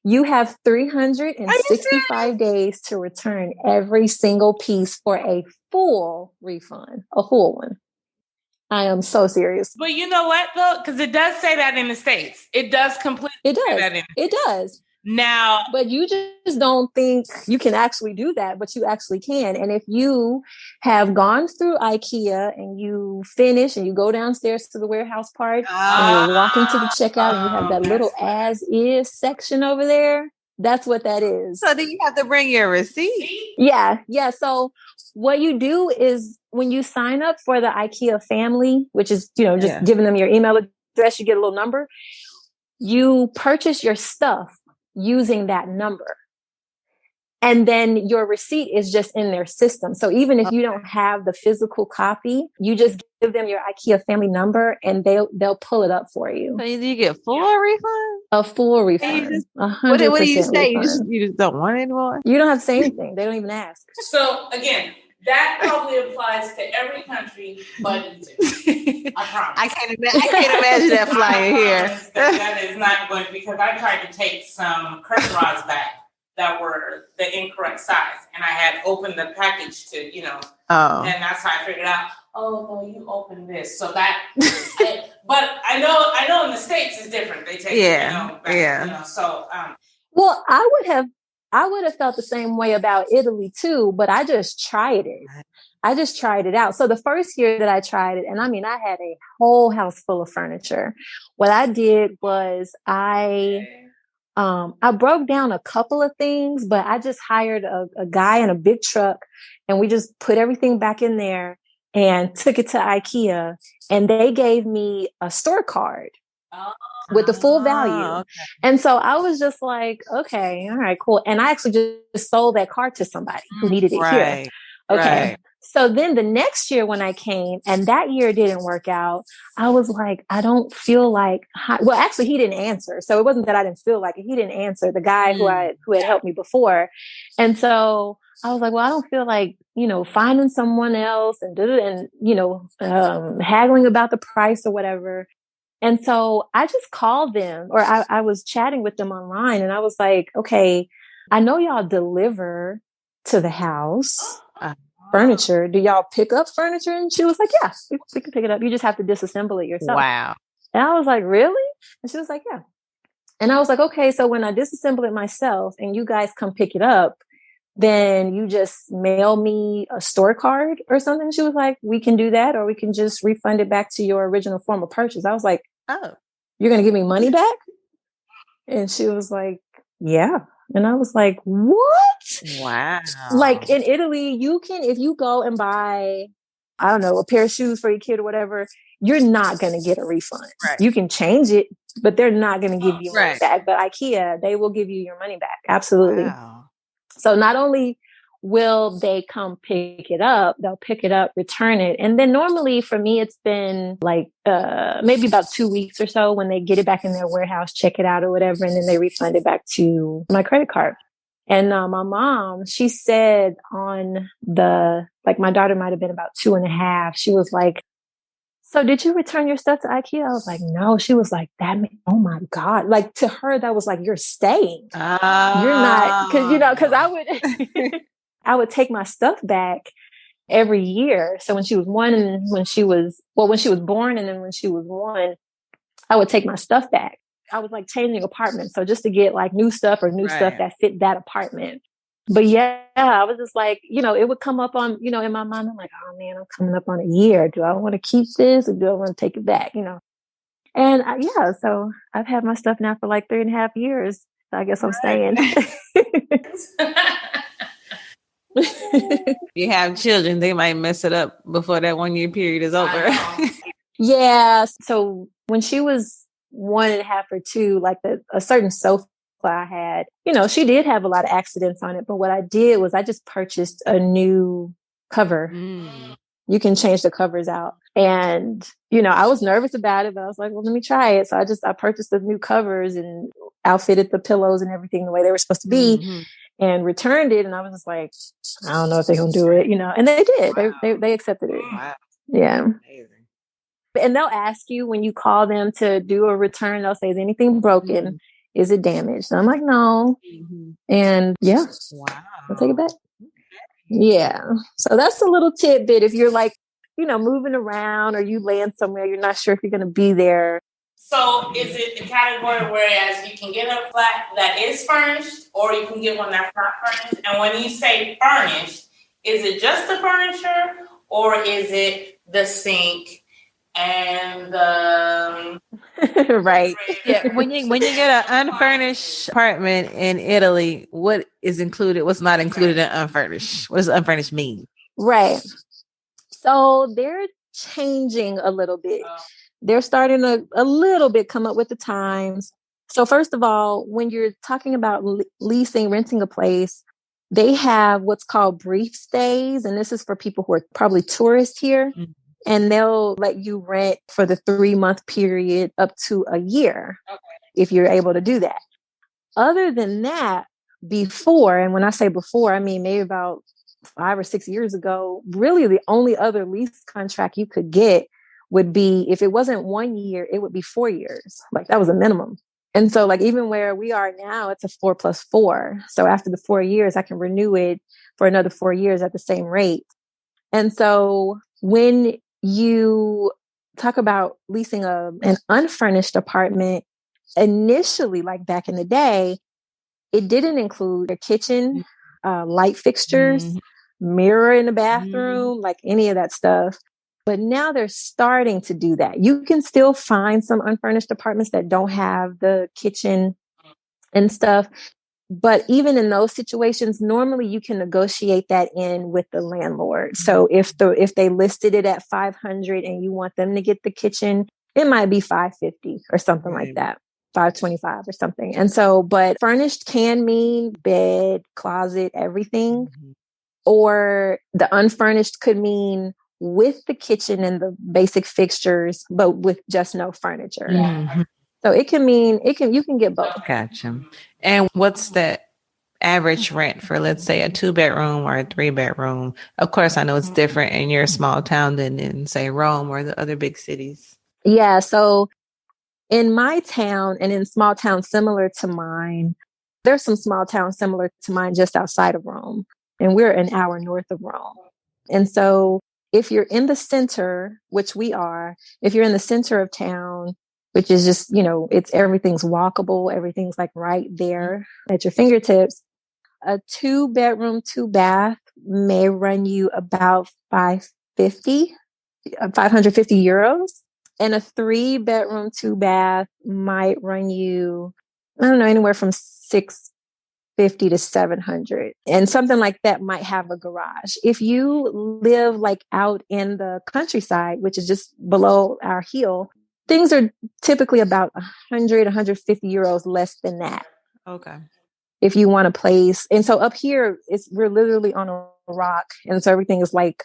you have 365 days to return every single piece for a full refund, a full one. I am so serious. But you know what, though? Because it does say that in the States. It does completely say that in the It does. Now, but you just don't think you can actually do that, but you actually can. And if you have gone through IKEA and you finish and you go downstairs to the warehouse part and you're walking to the checkout and you have that little as is section over there, that's what that is. So do you have to bring your receipt? Yeah. So what you do is when you sign up for the IKEA family, which is, just giving them your email address, you get a little number, you purchase your stuff using that number. And then your receipt is just in their system. So even if you don't have the physical copy, you just give them your IKEA family number and they'll pull it up for you. So you get full refund? A full refund. 100% what do you say? Refund. You just don't want it anymore? You don't have to say anything. They don't even ask. So again, that probably applies to every country, but I promise. I can't imagine that flying here. That is not going to, because I tried to take some curtain rods back that were the incorrect size, and I had opened the package to, and that's how I figured out. Oh no, you opened this, so that. But I know in the States it's different. They take back, So. Well, I would have felt the same way about Italy too, but I just tried it. I just tried it out. So the first year that I tried it, and I mean, I had a whole house full of furniture. What I did was I broke down a couple of things, but I just hired a guy in a big truck and we just put everything back in there and took it to IKEA, and they gave me a store card. With the full value. Okay. And so I was just like, okay, all right, cool. And I actually just sold that card to somebody who needed it here. Okay. Right. So then the next year when I came and that year didn't work out, I was like, I don't feel like, well, actually he didn't answer. So it wasn't that I didn't feel like it. He didn't answer, the guy who had helped me before. And so I was like, well, I don't feel like, finding someone else and haggling about the price or whatever. And so I just called them, or I was chatting with them online, and I was like, okay, I know y'all deliver to the house furniture. Do y'all pick up furniture? And she was like, yeah, we can pick it up. You just have to disassemble it yourself. Wow. And I was like, really? And she was like, yeah. And I was like, okay, so when I disassemble it myself and you guys come pick it up, then you just mail me a store card or something. She was like, we can do that, or we can just refund it back to your original form of purchase. I was like, oh, you're going to give me money back? And she was like, yeah. And I was like, what? Wow. Like in Italy, you can, if you go and buy, I don't know, a pair of shoes for your kid or whatever, you're not going to get a refund. Right. You can change it, but they're not going to give you money back. But IKEA, they will give you your money back. Absolutely. Wow. So not only will they come pick it up, they'll pick it up, return it. And then normally for me, it's been like maybe about 2 weeks or so when they get it back in their warehouse, check it out or whatever. And then they refund it back to my credit card. And my mom, she said on my daughter might have been about 2.5. She was like, so did you return your stuff to IKEA? I was like, no. She was like, oh my God. Like to her, that was like, you're staying. You're not, cause I would take my stuff back every year. So when she was one and when she was born and then when she was 1, I would take my stuff back. I was like changing apartments. So just to get like new stuff or new stuff that fit that apartment. But yeah, I was just like, it would come up on, in my mind. I'm like, oh man, I'm coming up on a year. Do I want to keep this or do I want to take it back? And yeah, so I've had my stuff now for like 3.5 years. So I guess I'm staying. You have children, they might mess it up before that 1 year period is over. Yeah. So when she was 1.5 or 2, like a certain sofa I had, she did have a lot of accidents on it. But what I did was I just purchased a new cover. You can change the covers out. And, I was nervous about it, but I was like, well, let me try it. So I purchased the new covers and outfitted the pillows and everything the way they were supposed to be and returned it. And I was just like, I don't know if they're going to do it, and they did. Wow. They accepted it. Wow. Yeah. Amazing. And they'll ask you when you call them to do a return, they'll say, is anything broken? Is it damaged? And I'm like, no. And yeah, wow. I'll take it back. Yeah. So that's a little tidbit. If you're like, moving around or you land somewhere, you're not sure if you're going to be there. So is it the category whereas you can get a flat that is furnished or you can get one that's not furnished? And when you say furnished, is it just the furniture or is it the sink and right? Yeah. When you get an unfurnished apartment in Italy, what is included? What's not included in unfurnished? What does unfurnished mean? Right. So they're changing a little bit. They're starting to a little bit come up with the times. So first of all, when you're talking about renting a place, they have what's called brief stays. And this is for people who are probably tourists here. And they'll let you rent for the 3-month period up to a year if you're able to do that. Other than that, before, and when I say before, I mean maybe about 5 or 6 years ago, really the only other lease contract you could get would be, if it wasn't 1 year, it would be 4 years. Like that was a minimum. And so like even where we are now, it's a 4+4. So after the 4 years, I can renew it for another 4 years at the same rate. And so when you talk about leasing an unfurnished apartment, initially, like back in the day, it didn't include a kitchen, light fixtures, mirror in the bathroom, like any of that stuff. But now they're starting to do that. You can still find some unfurnished apartments that don't have the kitchen and stuff. But even in those situations, normally you can negotiate that in with the landlord. So if they listed it at 500 and you want them to get the kitchen, it might be 550 or something like that. 525 or something. And so, but furnished can mean bed, closet, everything. Or the unfurnished could mean with the kitchen and the basic fixtures, but with just no furniture. So it can mean you can get both. Gotcha. And what's the average rent for, let's say, a 2-bedroom or a 3-bedroom? Of course, I know it's different in your small town than in, say, Rome or the other big cities. Yeah. So in my town and in small towns similar to mine, there's some small towns similar to mine just outside of Rome, and we're an hour north of Rome. And so if you're in the center, which we are, if you're in the center of town, which is just, everything's walkable, everything's like right there at your fingertips, a 2-bedroom, 2-bath may run you about 550 euros. And a 3-bedroom, 2-bath might run you, I don't know, anywhere from 650 to 700. And something like that might have a garage. If you live like out in the countryside, which is just below our hill, things are typically about 100, 150 euros less than that. Okay. If you want a place. And so up here, we're literally on a rock. And so everything is like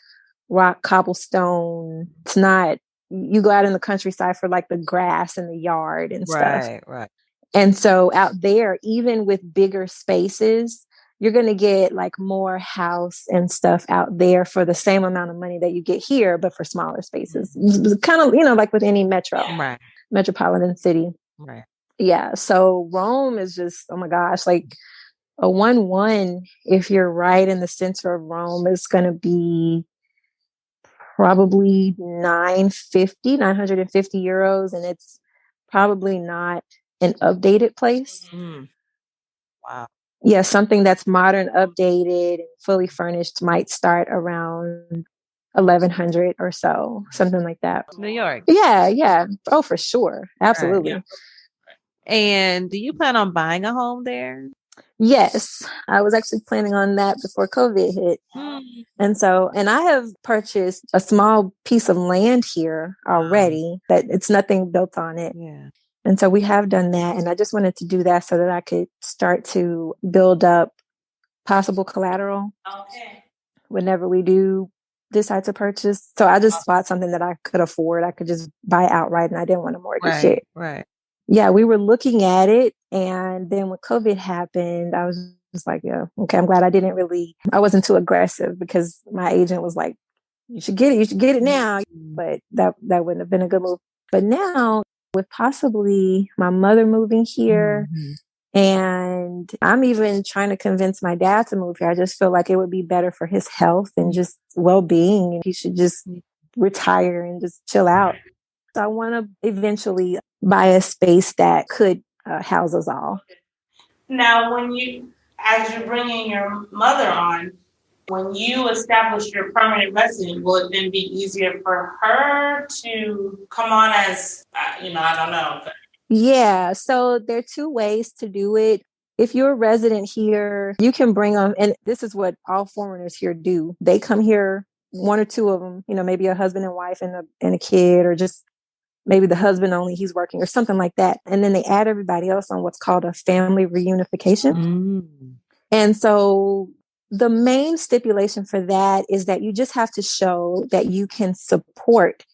rock, cobblestone. It's not, you go out in the countryside for like the grass and the yard and stuff. Right. And so out there, even with bigger spaces, you're going to get like more house and stuff out there for the same amount of money that you get here, but for smaller spaces. Kind of, like with any metropolitan city. Right. Yeah. So Rome is just, oh my gosh, like a 1-1, if you're right in the center of Rome, is going to be probably 950 euros. And it's probably not an updated place. Wow. Yeah, something that's modern, updated, fully furnished might start around 1100 or so, something like that. New York. Yeah. Oh, for sure. Absolutely. Right. Yeah. And do you plan on buying a home there? Yes, I was actually planning on that before COVID hit. And I have purchased a small piece of land here already that it's nothing built on it. Yeah. And so we have done that. And I just wanted to do that so that I could start to build up possible collateral whenever we do decide to purchase. So I just bought something that I could afford. I could just buy outright and I didn't want to mortgage it. Right. Yeah, we were looking at it. And then when COVID happened, I was just like, yeah, okay, I'm glad I wasn't too aggressive because my agent was like, you should get it now. But that wouldn't have been a good move. But now with possibly my mother moving here, and I'm even trying to convince my dad to move here. I just feel like it would be better for his health and just well-being. And he should just retire and just chill out. So I want to eventually buy a space that could house us all. Now, as you're bringing your mother on, when you establish your permanent resident, will it then be easier for her to come on as, I don't know. Yeah. So there are two ways to do it. If you're a resident here, you can bring them. And this is what all foreigners here do. They come here, one or two of them, maybe a husband and wife and a kid, or just maybe the husband only, he's working or something like that. And then they add everybody else on what's called a family reunification. And so the main stipulation for that is that you just have to show that you can support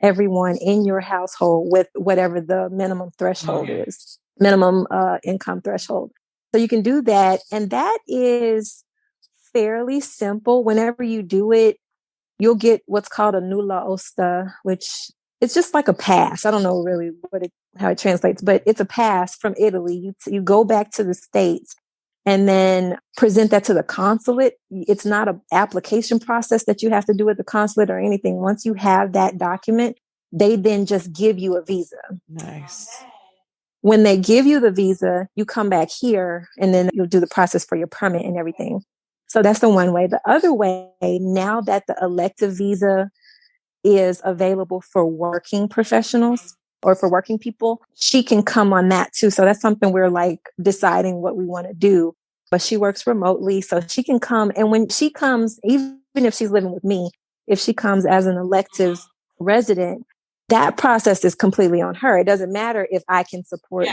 everyone in your household with whatever the minimum threshold is, minimum income threshold. So you can do that. And that is fairly simple. Whenever you do it, you'll get what's called a nulla osta, which it's just like a pass. I don't know really how it translates, but it's a pass from Italy. You go back to the States and then present that to the consulate. It's not an application process that you have to do at the consulate or anything. Once you have that document, they then just give you a visa. Nice. When they give you the visa, you come back here and then you'll do the process for your permit and everything. So that's the one way. The other way, now that the elective visa is available for working professionals or for working people, she can come on that too. So that's something we're like deciding what we want to do. But she works remotely, so she can come. And when she comes, even if she's living with me, if she comes as an elective resident, that process is completely on her. It doesn't matter if I can support,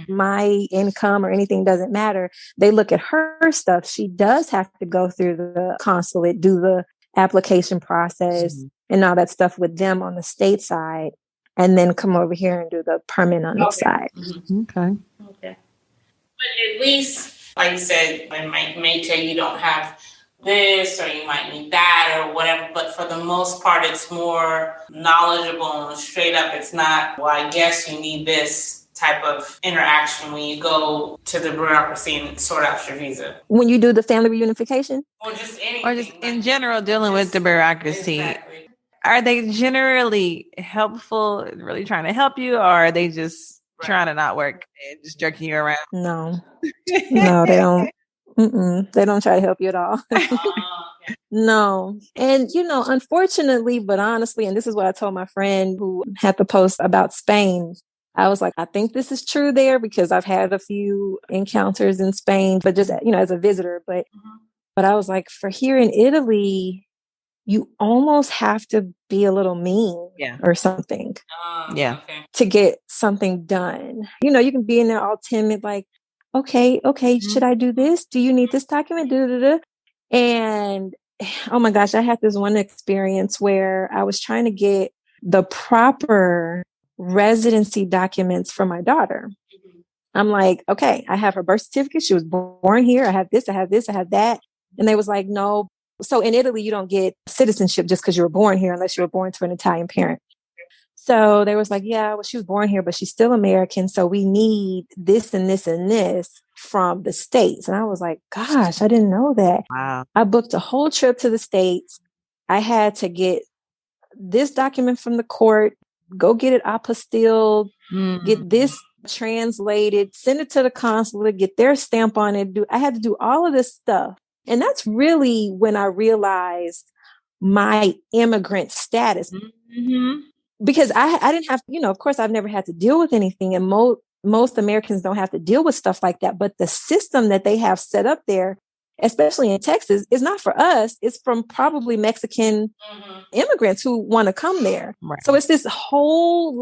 my income or anything doesn't matter. They look at her stuff. She does have to go through the consulate, do the application process and all that stuff with them on the state side, and then come over here and do the permit on the side. Okay. But at least, like you said, it may tell you don't have this or you might need that or whatever, but for the most part it's more knowledgeable and straight up. It's not, well, I guess you need this type of interaction when you go to the bureaucracy and sort out your visa. When you do the family reunification? Or just anything. Or just in general dealing with the bureaucracy. Exactly. Are they generally helpful, really trying to help you, or are they just trying to not work and just jerking you around? No, they don't. They don't try to help you at all. No. And, unfortunately, but honestly, and this is what I told my friend who had the post about Spain. I was like, I think this is true there because I've had a few encounters in Spain, but just, as a visitor. But I was like, for here in Italy, you almost have to be a little mean or something to get something done. You can be in there all timid, like, okay, should I do this? Do you need this document? And oh my gosh, I had this one experience where I was trying to get the proper residency documents for my daughter. I'm like, okay, I have her birth certificate. She was born here. I have this, I have that. And they was like, no. So in Italy, you don't get citizenship just because you were born here unless you were born to an Italian parent. So they was like, yeah, well, she was born here, but she's still American. So we need this and this and this from the States. And I was like, gosh, I didn't know that. Wow. I booked a whole trip to the States. I had to get this document from the court, go get it apostilled, get this translate it, send it to the consulate, get their stamp on it. I had to do all of this stuff. And that's really when I realized my immigrant status. Mm-hmm. Because I didn't have, of course, I've never had to deal with anything. And most Americans don't have to deal with stuff like that. But the system that they have set up there, especially in Texas, is not for us. It's from probably Mexican immigrants who want to come there. Right. So it's this whole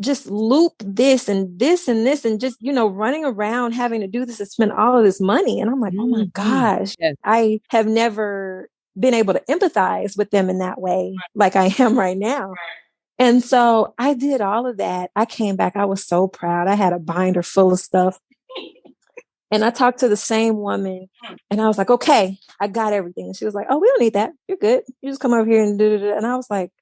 just loop this and this and this and just, running around having to do this and spend all of this money. And I'm like, oh my gosh, yes. I have never been able to empathize with them in that way like I am right now. Right. And so I did all of that. I came back. I was so proud. I had a binder full of stuff. And I talked to the same woman and I was like, okay, I got everything. And she was like, oh, we don't need that. You're good. You just come over here and do it. And I was like,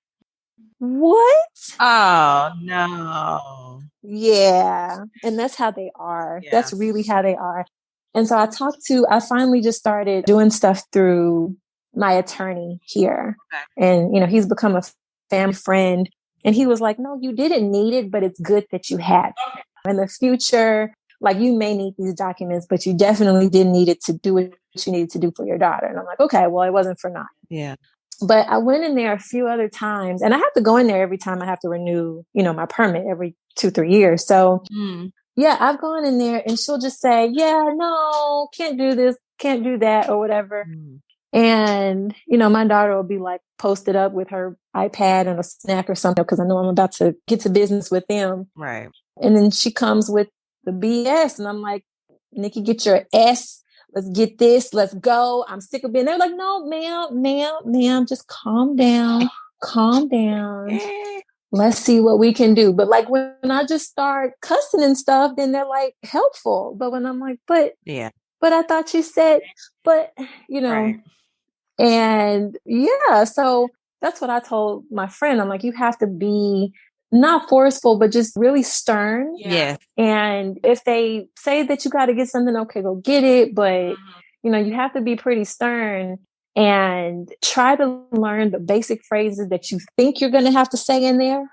what? Oh, no. Yeah. And that's how they are. Yeah. That's really how they are. And so I finally just started doing stuff through my attorney here. Okay. And, he's become a family friend. And he was like, no, you didn't need it, but it's good that you had it. Okay. In the future, you may need these documents, but you definitely didn't need it to do what you needed to do for your daughter. And I'm like, okay, well, it wasn't for naught. Yeah. But I went in there a few other times and I have to go in there every time I have to renew, my permit every 2-3 years. So yeah, I've gone in there and she'll just say, yeah, no, can't do this, can't do that or whatever. And, my daughter will be posted up with her iPad and a snack or something because I know I'm about to get to business with them. Right. And then she comes with the BS and I'm like, Nikki, get your S. Let's get this. Let's go. I'm sick of being there. Like, no, ma'am, just calm down. Calm down. Let's see what we can do. But when I just start cussing and stuff, then they're helpful. But when I'm like, but I thought you said, but right. And yeah, so that's what I told my friend. I'm like, you have to be not forceful, but just really stern. Yeah. And if they say that you got to get something, okay, go get it. But, you have to be pretty stern and try to learn the basic phrases that you think you're going to have to say in there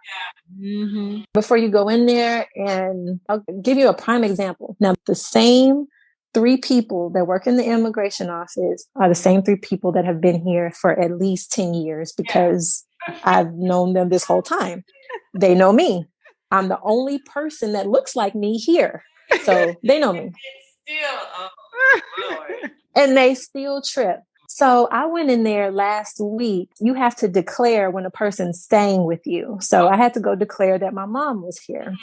before you go in there. And I'll give you a prime example. Now, the same 3 people that work in the immigration office are the same 3 people that have been here for at least 10 years because I've known them this whole time. They know me. I'm the only person that looks like me here. So they know me. And they still trip. So I went in there last week. You have to declare when a person's staying with you. So I had to go declare that my mom was here.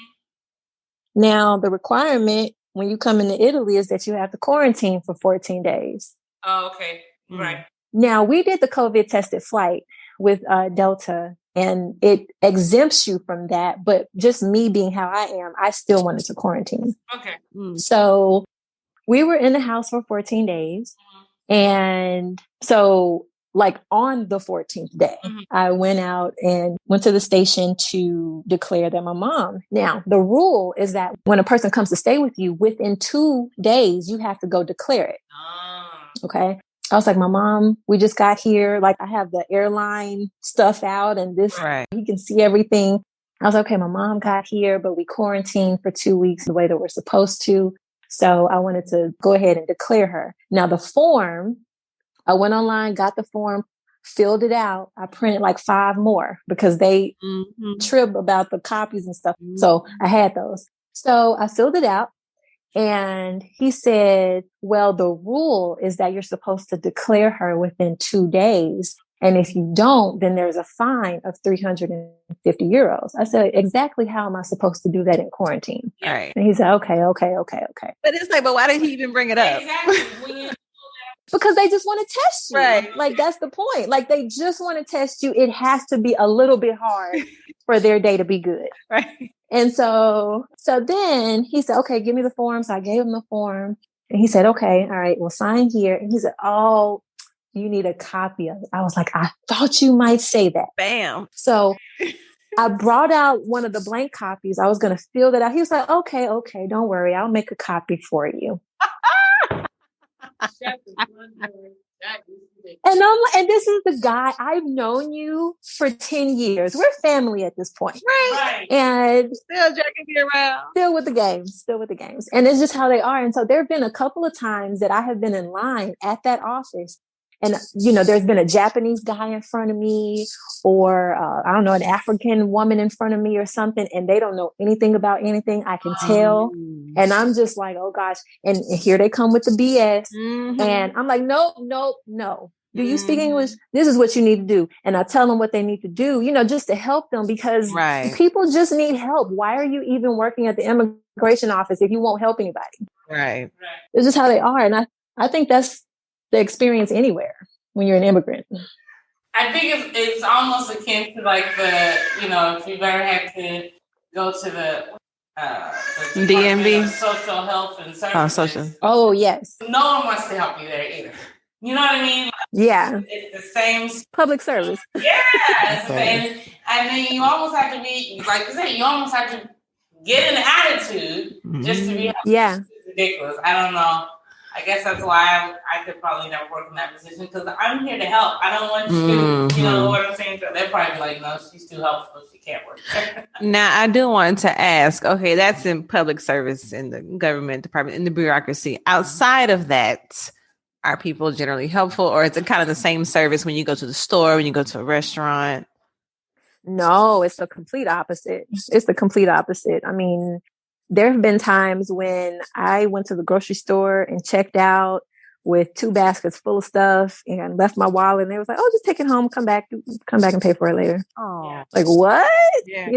Now, the requirement when you come into Italy is that you have to quarantine for 14 days. Oh, okay. Right. Now, we did the COVID tested flight with Delta, and it exempts you from that. But just me being how I am, I still wanted to quarantine. Okay. So we were in the house for 14 days. And so on the 14th day, I went out and went to the station to declare that my mom. Now, the rule is that when a person comes to stay with you, within 2 days, you have to go declare it. Okay. I was like, my mom, we just got here. I have the airline stuff out and this, you can see everything. I was like, okay, my mom got here, but we quarantined for 2 weeks the way that we're supposed to. So I wanted to go ahead and declare her. Now, the form, I went online, got the form, filled it out. I printed 5 more because they trip about the copies and stuff. So I had those. So I filled it out and he said, well, the rule is that you're supposed to declare her within 2 days. And if you don't, then there's a fine of 350 euros. I said, exactly how am I supposed to do that in quarantine? Right. And he said, okay. But it's but why did he even bring it up? Exactly. Because they just want to test you. Right. That's the point. They just want to test you. It has to be a little bit hard for their day to be good. Right. And so then he said, okay, give me the form. So I gave him the form and he said, okay, all right, well, sign here. And he said, oh, you need a copy of it. I was like, I thought you might say that. Bam. So I brought out one of the blank copies. I was going to fill that out. He was like, okay, don't worry. I'll make a copy for you. And this is the guy, I've known you for 10 years. We're family at this point. Right. And still dragging me around. Still with the games. And it's just how they are. And so there have been a couple of times that I have been in line at that office. And, there's been a Japanese guy in front of me or, I don't know, an African woman in front of me or something. And they don't know anything about anything. I can tell. And I'm just like, oh gosh. And here they come with the BS. Mm-hmm. And I'm like, no. Do you speak English? This is what you need to do. And I tell them what they need to do, just to help them because people just need help. Why are you even working at the immigration office if you won't help anybody? Right. It's just how they are. And I think that's the experience anywhere when you're an immigrant. I think it's almost akin to like if you've ever had to go to the DMV, social health and services. Oh, yes. No one wants to help you there either. You know what I mean? Yeah. It's the same. Public service. Yeah. It's the same. I mean, you almost have to be, like you said, you almost have to get an attitude just to be helpful. Yeah. It's ridiculous. I don't know. I guess that's why I could probably never work in that position because I'm here to help. I don't want you, you know what I'm saying? So they're probably like, no, she's too helpful. She can't work. Now, I do want to ask, okay, that's in public service in the government department, in the bureaucracy. Outside of that, are people generally helpful or is it kind of the same service when you go to the store, when you go to a restaurant? No, it's the complete opposite. I mean, there have been times when I went to the grocery store and checked out with 2 baskets full of stuff and left my wallet and they was like, oh, just take it home, come back and pay for it later. Oh, like what? Yeah.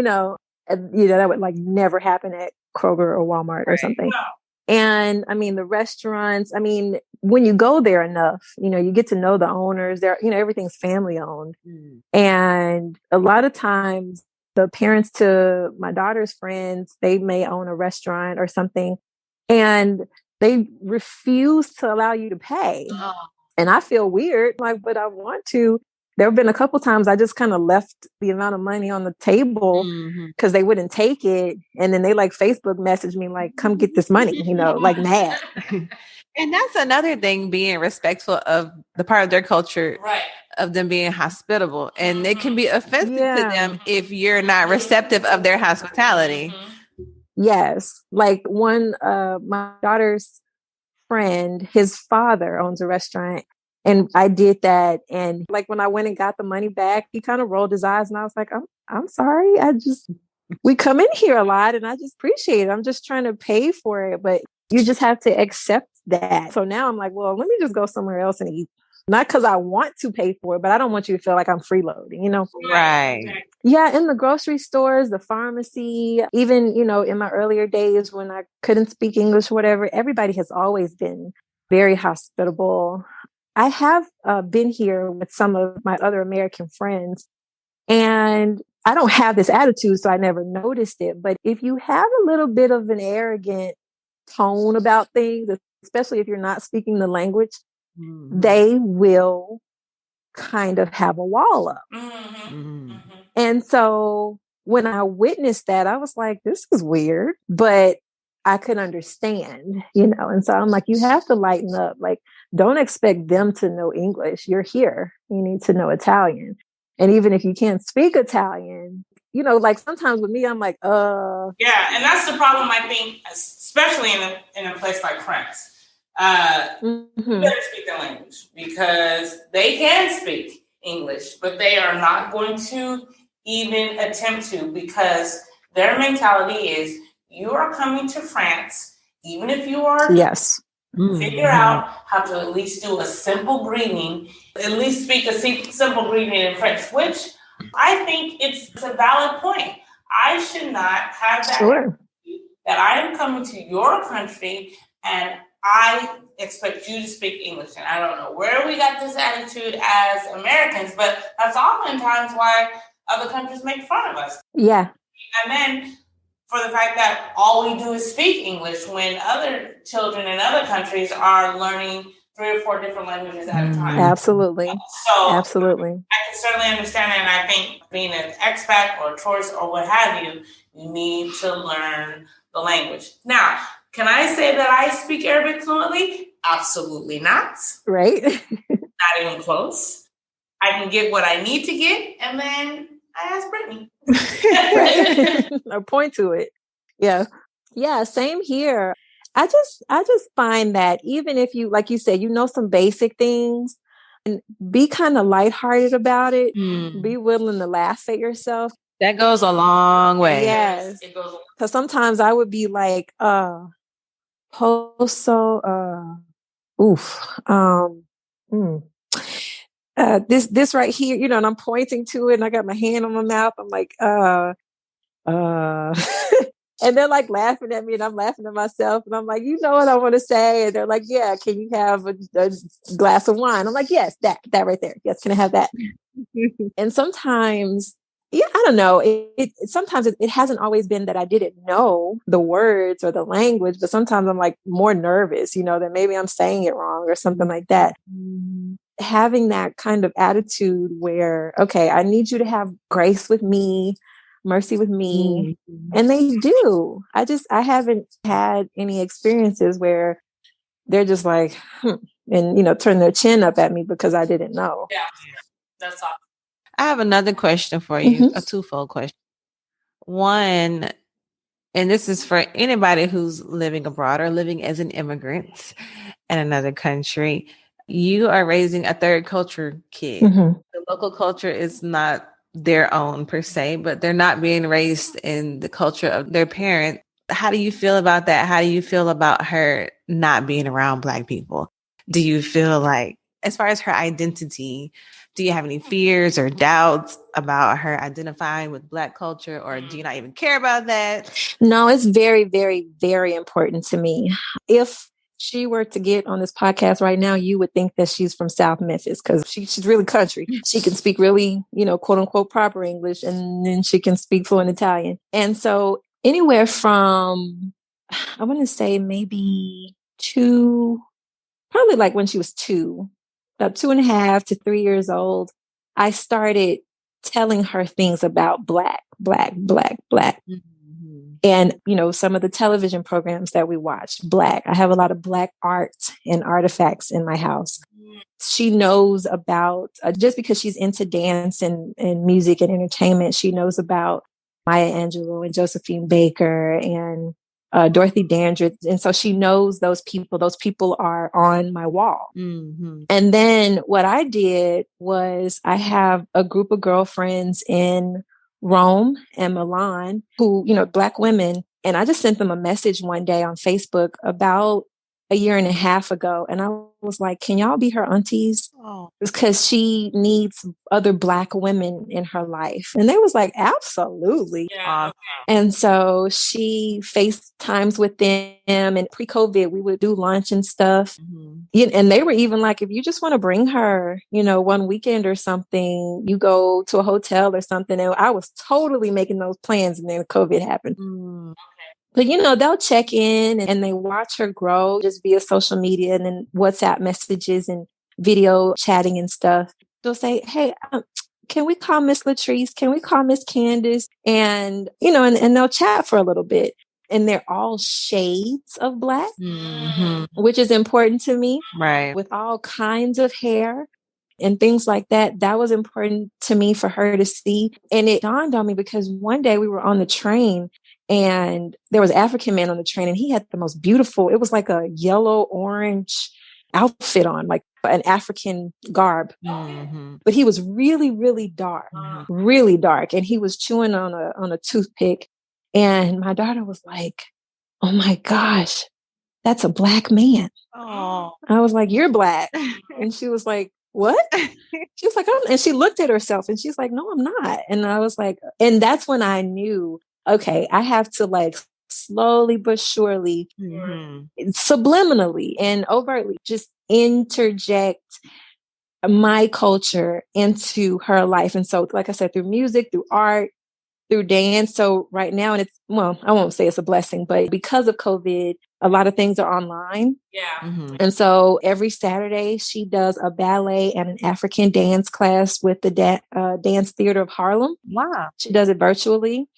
That would like never happen at Kroger or Walmart or something. No. And I mean, the restaurants, when you go there enough, you get to know the owners there, everything's family owned. And a lot of times the parents to my daughter's friends, they may own a restaurant or something and they refuse to allow you to pay. Oh. And I feel weird, but I want to. There have been a couple times I just kind of left the amount of money on the table because they wouldn't take it. And then they like Facebook messaged me like, come get this money, like mad. And that's another thing, being respectful of the part of their culture, right, of them being hospitable. And it can be offensive to them if you're not receptive of their hospitality. Yes. Like my daughter's friend, his father owns a restaurant. And I did that. And like when I went and got the money back, he kind of rolled his eyes and I was like, I'm sorry. We come in here a lot and I just appreciate it. I'm just trying to pay for it. But you just have to accept that. So now I'm like, well, let me just go somewhere else and eat. Not because I want to pay for it, but I don't want you to feel like I'm freeloading, Right. Yeah. In the grocery stores, the pharmacy, even, in my earlier days when I couldn't speak English or whatever, everybody has always been very hospitable. I have been here with some of my other American friends and I don't have this attitude, so I never noticed it. But if you have a little bit of an arrogant tone about things, especially if you're not speaking the language, they will kind of have a wall up. And so when I witnessed that, I was like, this is weird, but I could understand, and so I'm like, you have to lighten up. Like, don't expect them to know English. You're here. You need to know Italian. And even if you can't speak Italian, like sometimes with me, I'm like, Yeah. And that's the problem, I think, especially in a place like France. You better speak the language because they can speak English, but they are not going to even attempt to because their mentality is you are coming to France, even if you are figure out how to at least do a simple greeting, at least speak a simple greeting in French, which I think it's a valid point. I should not have that that I am coming to your country and I expect you to speak English. And I don't know where we got this attitude as Americans, but that's oftentimes why other countries make fun of us. Yeah. And then for the fact that all we do is speak English when other children in other countries are learning 3 or 4 different languages at a time. Absolutely. Absolutely. I can certainly understand it. And I think being an expat or a tourist or what have you, you need to learn the language. Now, can I say that I speak Arabic fluently? Absolutely not. Right. Not even close. I can get what I need to get, and then I ask Brittany. Or point to it. Yeah. Yeah, same here. I just find that even if you, like you said, some basic things, and be kind of lighthearted about it, be willing to laugh at yourself. That goes a long way. Yes. It goes. Because sometimes I would be like, this right here, and I'm pointing to it and I got my hand on my mouth. I'm like, and they're like laughing at me and I'm laughing at myself. And I'm like, you know what I want to say? And they're like, yeah, can you have a glass of wine? I'm like, yes, that right there. Yes, can I have that? And sometimes, yeah, I don't know. Sometimes it hasn't always been that I didn't know the words or the language, but sometimes I'm like more nervous, that maybe I'm saying it wrong or something like that. Having that kind of attitude where, okay, I need you to have grace with me, mercy with me. And they do. I haven't had any experiences where they're just like, and, turn their chin up at me because I didn't know. Yeah. That's awesome. I have another question for you, a twofold question. One, and this is for anybody who's living abroad or living as an immigrant in another country. You are raising a third culture kid. The local culture is not their own per se, but they're not being raised in the culture of their parents. How do you feel about that? How do you feel about her not being around Black people? Do you feel like, as far as her identity, do you have any fears or doubts about her identifying with Black culture, or do you not even care about that? No, it's very, very, very important to me. If she were to get on this podcast right now, you would think that she's from South Memphis because she's really country. She can speak really, quote unquote, proper English, and then she can speak fluent Italian. And so anywhere from, I want to say maybe probably like when she was about 2.5 to 3 years old, I started telling her things about Black. And, some of the television programs that we watched, Black. I have a lot of Black art and artifacts in my house. She knows about, just because she's into dance and music and entertainment, she knows about Maya Angelou and Josephine Baker and Dorothy Dandridge. And so she knows those people. Those people are on my wall. And then what I did was I have a group of girlfriends in Rome and Milan who, Black women. And I just sent them a message one day on Facebook about a year and a half ago. And I was like, can y'all be her aunties? Because she needs other Black women in her life. And they was like, absolutely. Yeah. And so she FaceTimes with them, and pre-COVID, we would do lunch and stuff. And they were even like, if you just want to bring her, one weekend or something, you go to a hotel or something. And I was totally making those plans, and then COVID happened. But, they'll check in and they watch her grow just via social media and then WhatsApp messages and video chatting and stuff. They'll say, hey, can we call Miss Latrice? Can we call Miss Candace? And, and they'll chat for a little bit. And they're all shades of Black, which is important to me. Right. With all kinds of hair and things like that. That was important to me for her to see. And it dawned on me because one day we were on the train and there was an African man on the train, and he had the most beautiful, it was like a yellow orange outfit on, like an African garb. But he was really, really dark, really dark. And he was chewing on a toothpick. And my daughter was like, oh my gosh, that's a Black man. Oh. I was like, you're Black. And she was like, what? She was like, and she looked at herself and she's like, no, I'm not. And I was like, and that's when I knew, okay, I have to like slowly but surely, subliminally and overtly just interject my culture into her life. And so, like I said, through music, through art, through dance. So right now, and I won't say it's a blessing, but because of COVID, a lot of things are online. Yeah. And so every Saturday she does a ballet and an African dance class with the Dance Theater of Harlem. Wow. She does it virtually.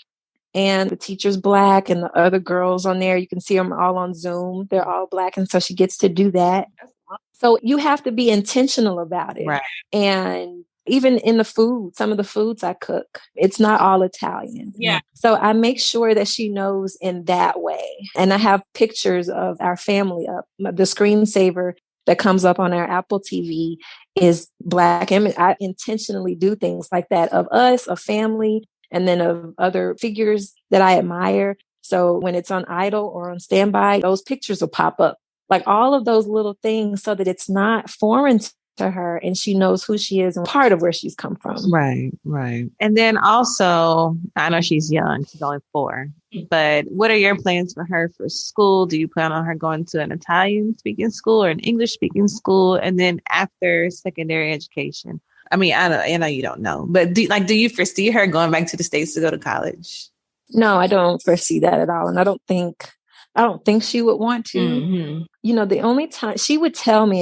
And the teacher's Black, and the other girls on there, you can see them all on Zoom. They're all Black. And so she gets to do that. So you have to be intentional about it. Right. And even in the food, some of the foods I cook, it's not all Italian. Yeah. So I make sure that she knows in that way. And I have pictures of our family up. The screensaver that comes up on our Apple TV is Black image. I intentionally do things like that of us, of family, and then of other figures that I admire. So when it's on idle or on standby, those pictures will pop up. Like all of those little things so that it's not foreign to her and she knows who she is and part of where she's come from. Right, right. And then also, I know she's young, she's only 4, but what are your plans for her for school? Do you plan on her going to an Italian speaking school or an English speaking school? And then after secondary education? I mean, I know you don't know, but do you foresee her going back to the States to go to college? No, I don't foresee that at all. And I don't think she would want to. Mm-hmm. You know, the only time she would tell me,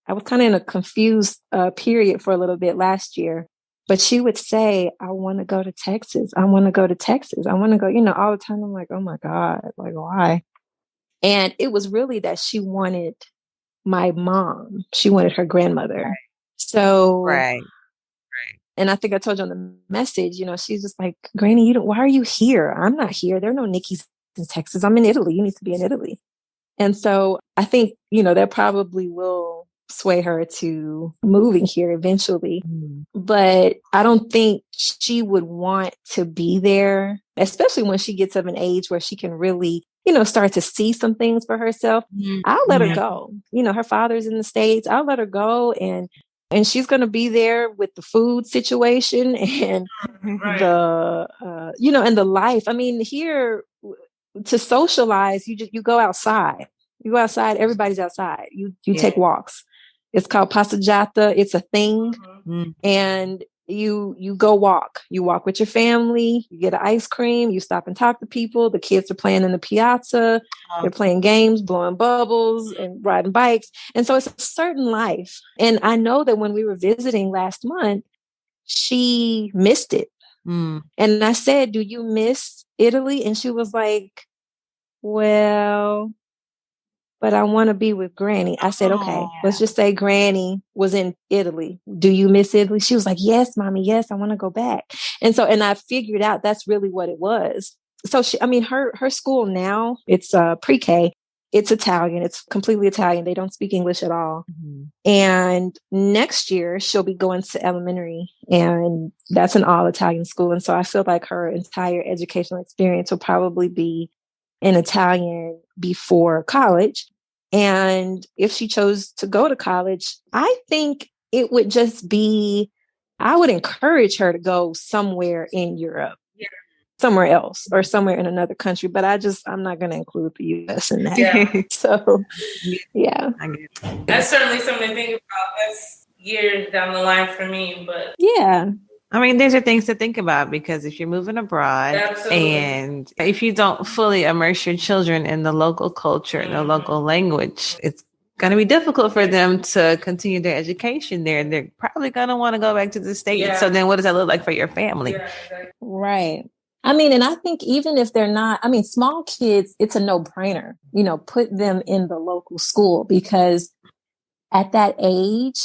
I was kind of in a confused period for a little bit last year, but she would say, I want to go to Texas. I want to go to Texas. I want to go, all the time. I'm like, oh my God, like why? And it was really that she wanted my mom. She wanted her grandmother. Right. So, right. And I think I told you on the message, she's just like, Granny, why are you here? I'm not here. There are no Nikki's in Texas. I'm in Italy. You need to be in Italy. And so I think, that probably will sway her to moving here eventually. But I don't think she would want to be there, especially when she gets of an age where she can really, start to see some things for herself. I'll let her go. Her father's in the States. I'll let her go and she's going to be there with the food situation and and the life. I mean, here to socialize, you go outside. You go outside. Everybody's outside. You take walks. It's called passeggiata. It's a thing. And you go walk. You walk with your family. You get an ice cream. You stop and talk to people. The kids are playing in the piazza. They're playing games, blowing bubbles and riding bikes. And so it's a certain life. And I know that when we were visiting last month, she missed it. And I said, do you miss Italy? And she was like, well, but I want to be with Granny. I said, okay, let's just say Granny was in Italy. Do you miss Italy? She was like, yes, Mommy. Yes, I want to go back. And I figured out that's really what it was. So her school now, it's pre-K. It's Italian. It's completely Italian. They don't speak English at all. And next year she'll be going to elementary and that's an all Italian school. And so I feel like her entire educational experience will probably be in Italian before college. And if she chose to go to college, I think it would just be, I would encourage her to go somewhere in Europe, somewhere else, or somewhere in another country. But I'm not going to include the U.S. in that. Yeah. So, yeah. That's certainly something to think about. That's years down the line for me, but yeah. I mean, these are things to think about because if you're moving abroad and if you don't fully immerse your children in the local culture and the local language, it's going to be difficult for them to continue their education there. They're probably going to want to go back to the States. Yeah. So then what does that look like for your family? Yeah, exactly. Right. I mean, and I think even if they're not, small kids, it's a no-brainer, put them in the local school because at that age,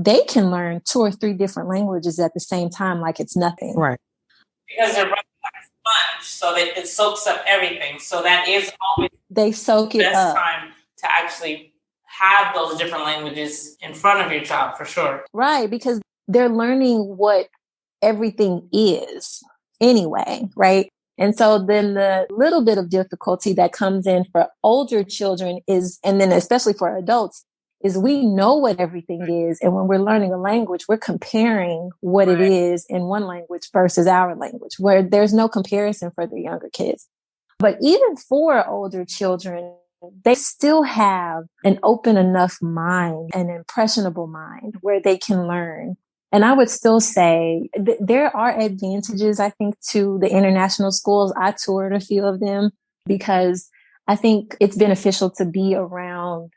they can learn 2 or 3 different languages at the same time, like it's nothing. Right. Because they're running like a sponge, so that it soaks up everything. So that is always they soak it the best up. Time to actually have those different languages in front of your child, for sure. Right, because they're learning what everything is anyway, right? And so then the little bit of difficulty that comes in for older children is, and then especially for adults, is we know what everything is. And when we're learning a language, we're comparing what it is in one language versus our language, where there's no comparison for the younger kids. But even for older children, they still have an open enough mind, an impressionable mind where they can learn. And I would still say there are advantages, I think, to the international schools. I toured a few of them because I think it's beneficial to be around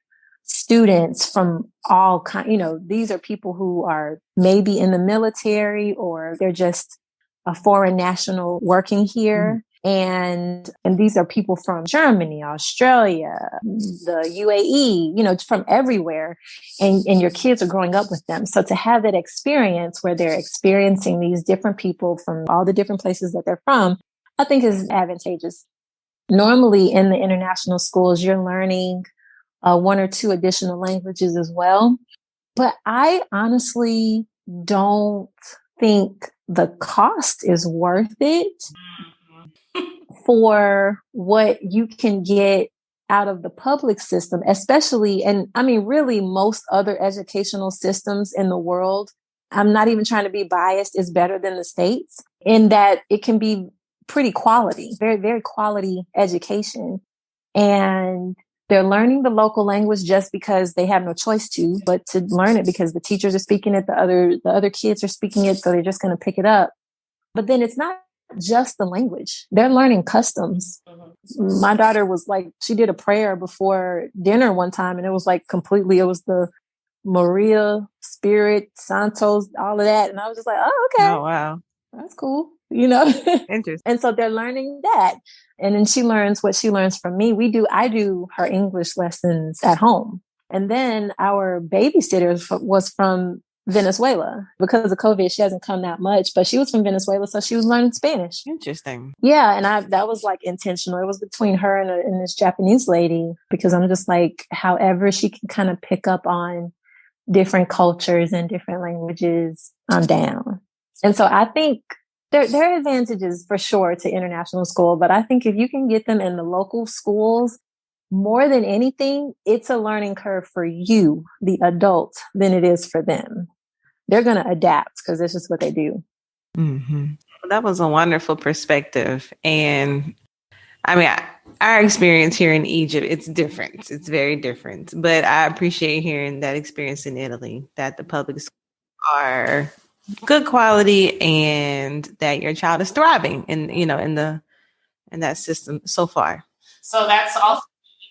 students from all kinds. These are people who are maybe in the military or they're just a foreign national working here. And these are people from Germany, Australia, the UAE, from everywhere. And your kids are growing up with them. So to have that experience where they're experiencing these different people from all the different places that they're from, I think is advantageous. Normally in the international schools, you're learning one or two additional languages as well. But I honestly don't think the cost is worth it for what you can get out of the public system, especially, and I mean, really most other educational systems in the world. I'm not even trying to be biased, is better than the States in that it can be pretty quality, very, very quality education. And they're learning the local language just because they have no choice to, but to learn it because the teachers are speaking it, the other kids are speaking it, so they're just going to pick it up. But then it's not just the language. They're learning customs. Mm-hmm. My daughter was like, she did a prayer before dinner one time, and it was like it was the Maria, Spirit, Santos, all of that. And I was just like, oh, okay. Oh, wow. That's cool. Interesting. Interesting. And so they're learning that. And then she learns what she learns from me. I do her English lessons at home. And then our babysitter was from Venezuela. Because of COVID, she hasn't come that much, but she was from Venezuela. So she was learning Spanish. Interesting. Yeah. And that was like intentional. It was between her and this Japanese lady, because I'm just like, however she can kind of pick up on different cultures and different languages, I'm down. And so I think there are advantages for sure to international school, but I think if you can get them in the local schools, more than anything, it's a learning curve for you, the adult, than it is for them. They're going to adapt because that's just what they do. Mm-hmm. Well, that was a wonderful perspective. And I mean, our experience here in Egypt, it's different. It's very different. But I appreciate hearing that experience in Italy, that the public schools are good quality and that your child is thriving in that system so far. So that's also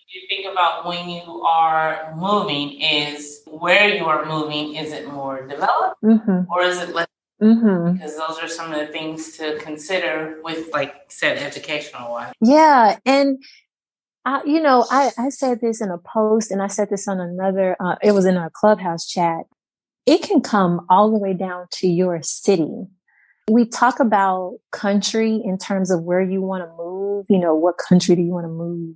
you think about when you are moving, is where you are moving, is it more developed or is it less? Mm-hmm. Because those are some of the things to consider with, like you said, educational wise. Yeah. And I said this in a post, and I said this on another, it was in our Clubhouse chat. It can come all the way down to your city. We talk about country in terms of where you want to move, what country do you want to move?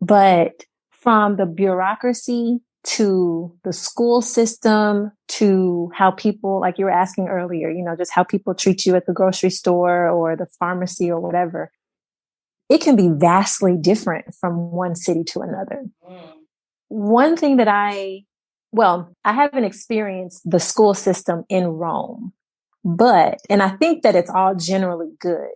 But from the bureaucracy to the school system to how people, like you were asking earlier, just how people treat you at the grocery store or the pharmacy or whatever, it can be vastly different from one city to another. One thing that I haven't experienced the school system in Rome, and I think that it's all generally good,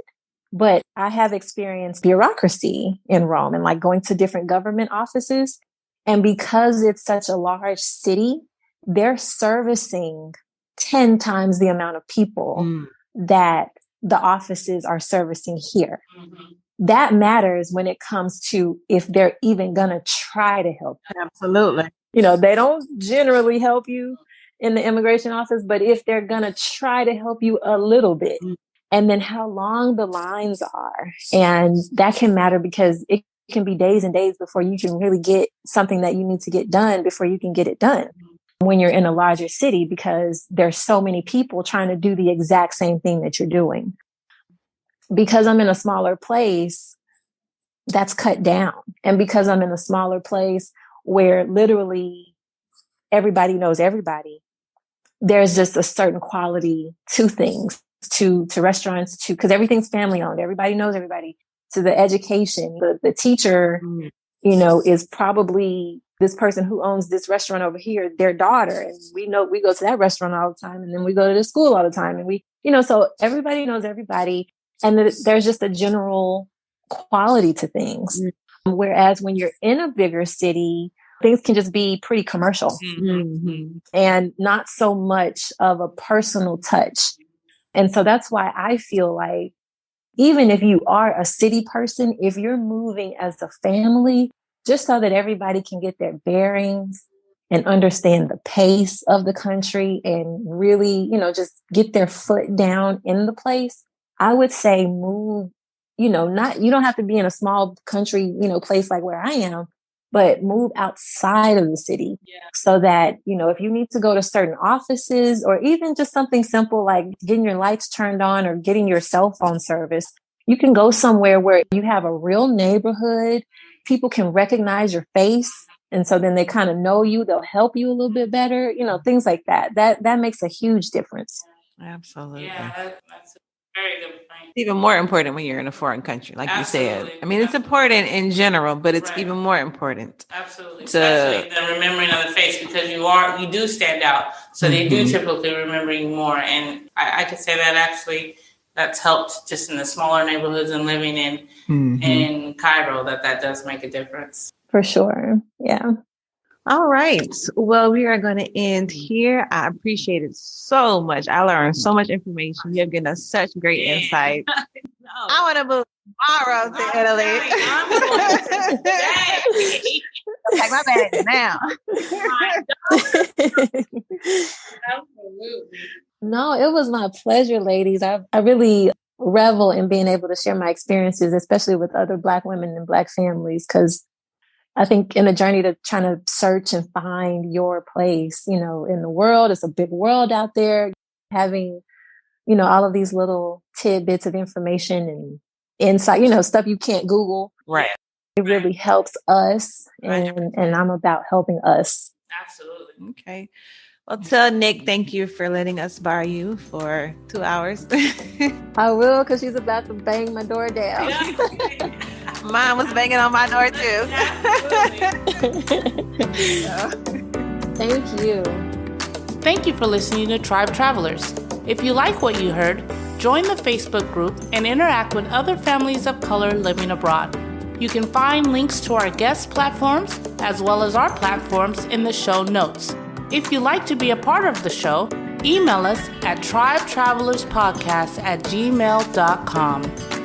but I have experienced bureaucracy in Rome and like going to different government offices. And because it's such a large city, they're servicing 10 times the amount of people that the offices are servicing here. Mm-hmm. That matters when it comes to if they're even going to try to help you. Absolutely. They don't generally help you in the immigration office, but if they're going to try to help you a little bit, and then how long the lines are. And that can matter because it can be days and days before you can really get something that you need to get done before you can get it done when you're in a larger city, because there's so many people trying to do the exact same thing that you're doing. Because I'm in a smaller place, that's cut down. And because I'm in a smaller place where literally everybody knows everybody, there's just a certain quality to things, to restaurants, because everything's family owned. Everybody knows everybody. To the education, the teacher, is probably this person who owns this restaurant over here, their daughter. And we go to that restaurant all the time. And then we go to the school all the time. And so everybody knows everybody. And there's just a general quality to things. Mm-hmm. Whereas when you're in a bigger city, things can just be pretty commercial and not so much of a personal touch. And so that's why I feel like even if you are a city person, if you're moving as a family, just so that everybody can get their bearings and understand the pace of the country and really, just get their foot down in the place, I would say move you don't have to be in a small country, place like where I am, but move outside of the city so that, if you need to go to certain offices or even just something simple like getting your lights turned on or getting your cell phone service, you can go somewhere where you have a real neighborhood. People can recognize your face. And so then they kind of know you. They'll help you a little bit better, things like that. That makes a huge difference. Absolutely. Yeah, that's a very good point. It's even more important when you're in a foreign country, like you said. I mean, it's important in general, but it's even more important. Absolutely. Especially the remembering of the face, because you do stand out. So they do typically remember you more. And I could say that actually that's helped just in the smaller neighborhoods and living in Cairo, that does make a difference. For sure. Yeah. All right. Well, we are going to end here. I appreciate it so much. I learned so much information. You have given us such great insight. I want to move tomorrow to Italy. Like my bag now. Absolutely. No, it was my pleasure, ladies. I really revel in being able to share my experiences, especially with other Black women and Black families, because I think in a journey to trying to search and find your place, in the world, it's a big world out there. Having, all of these little tidbits of information and insight, stuff you can't Google. Right. It really helps us. And I'm about helping us. Absolutely. Okay. Well, tell Nick, thank you for letting us borrow you for 2 hours. I will, because she's about to bang my door down. Mine was banging on my door too. Thank you. Thank you for listening to Tribe Travelers. If you like what you heard, join the Facebook group and interact with other families of color living abroad. You can find links to our guest platforms as well as our platforms in the show notes. If you'd like to be a part of the show, email us at tribetravelerspodcast@gmail.com.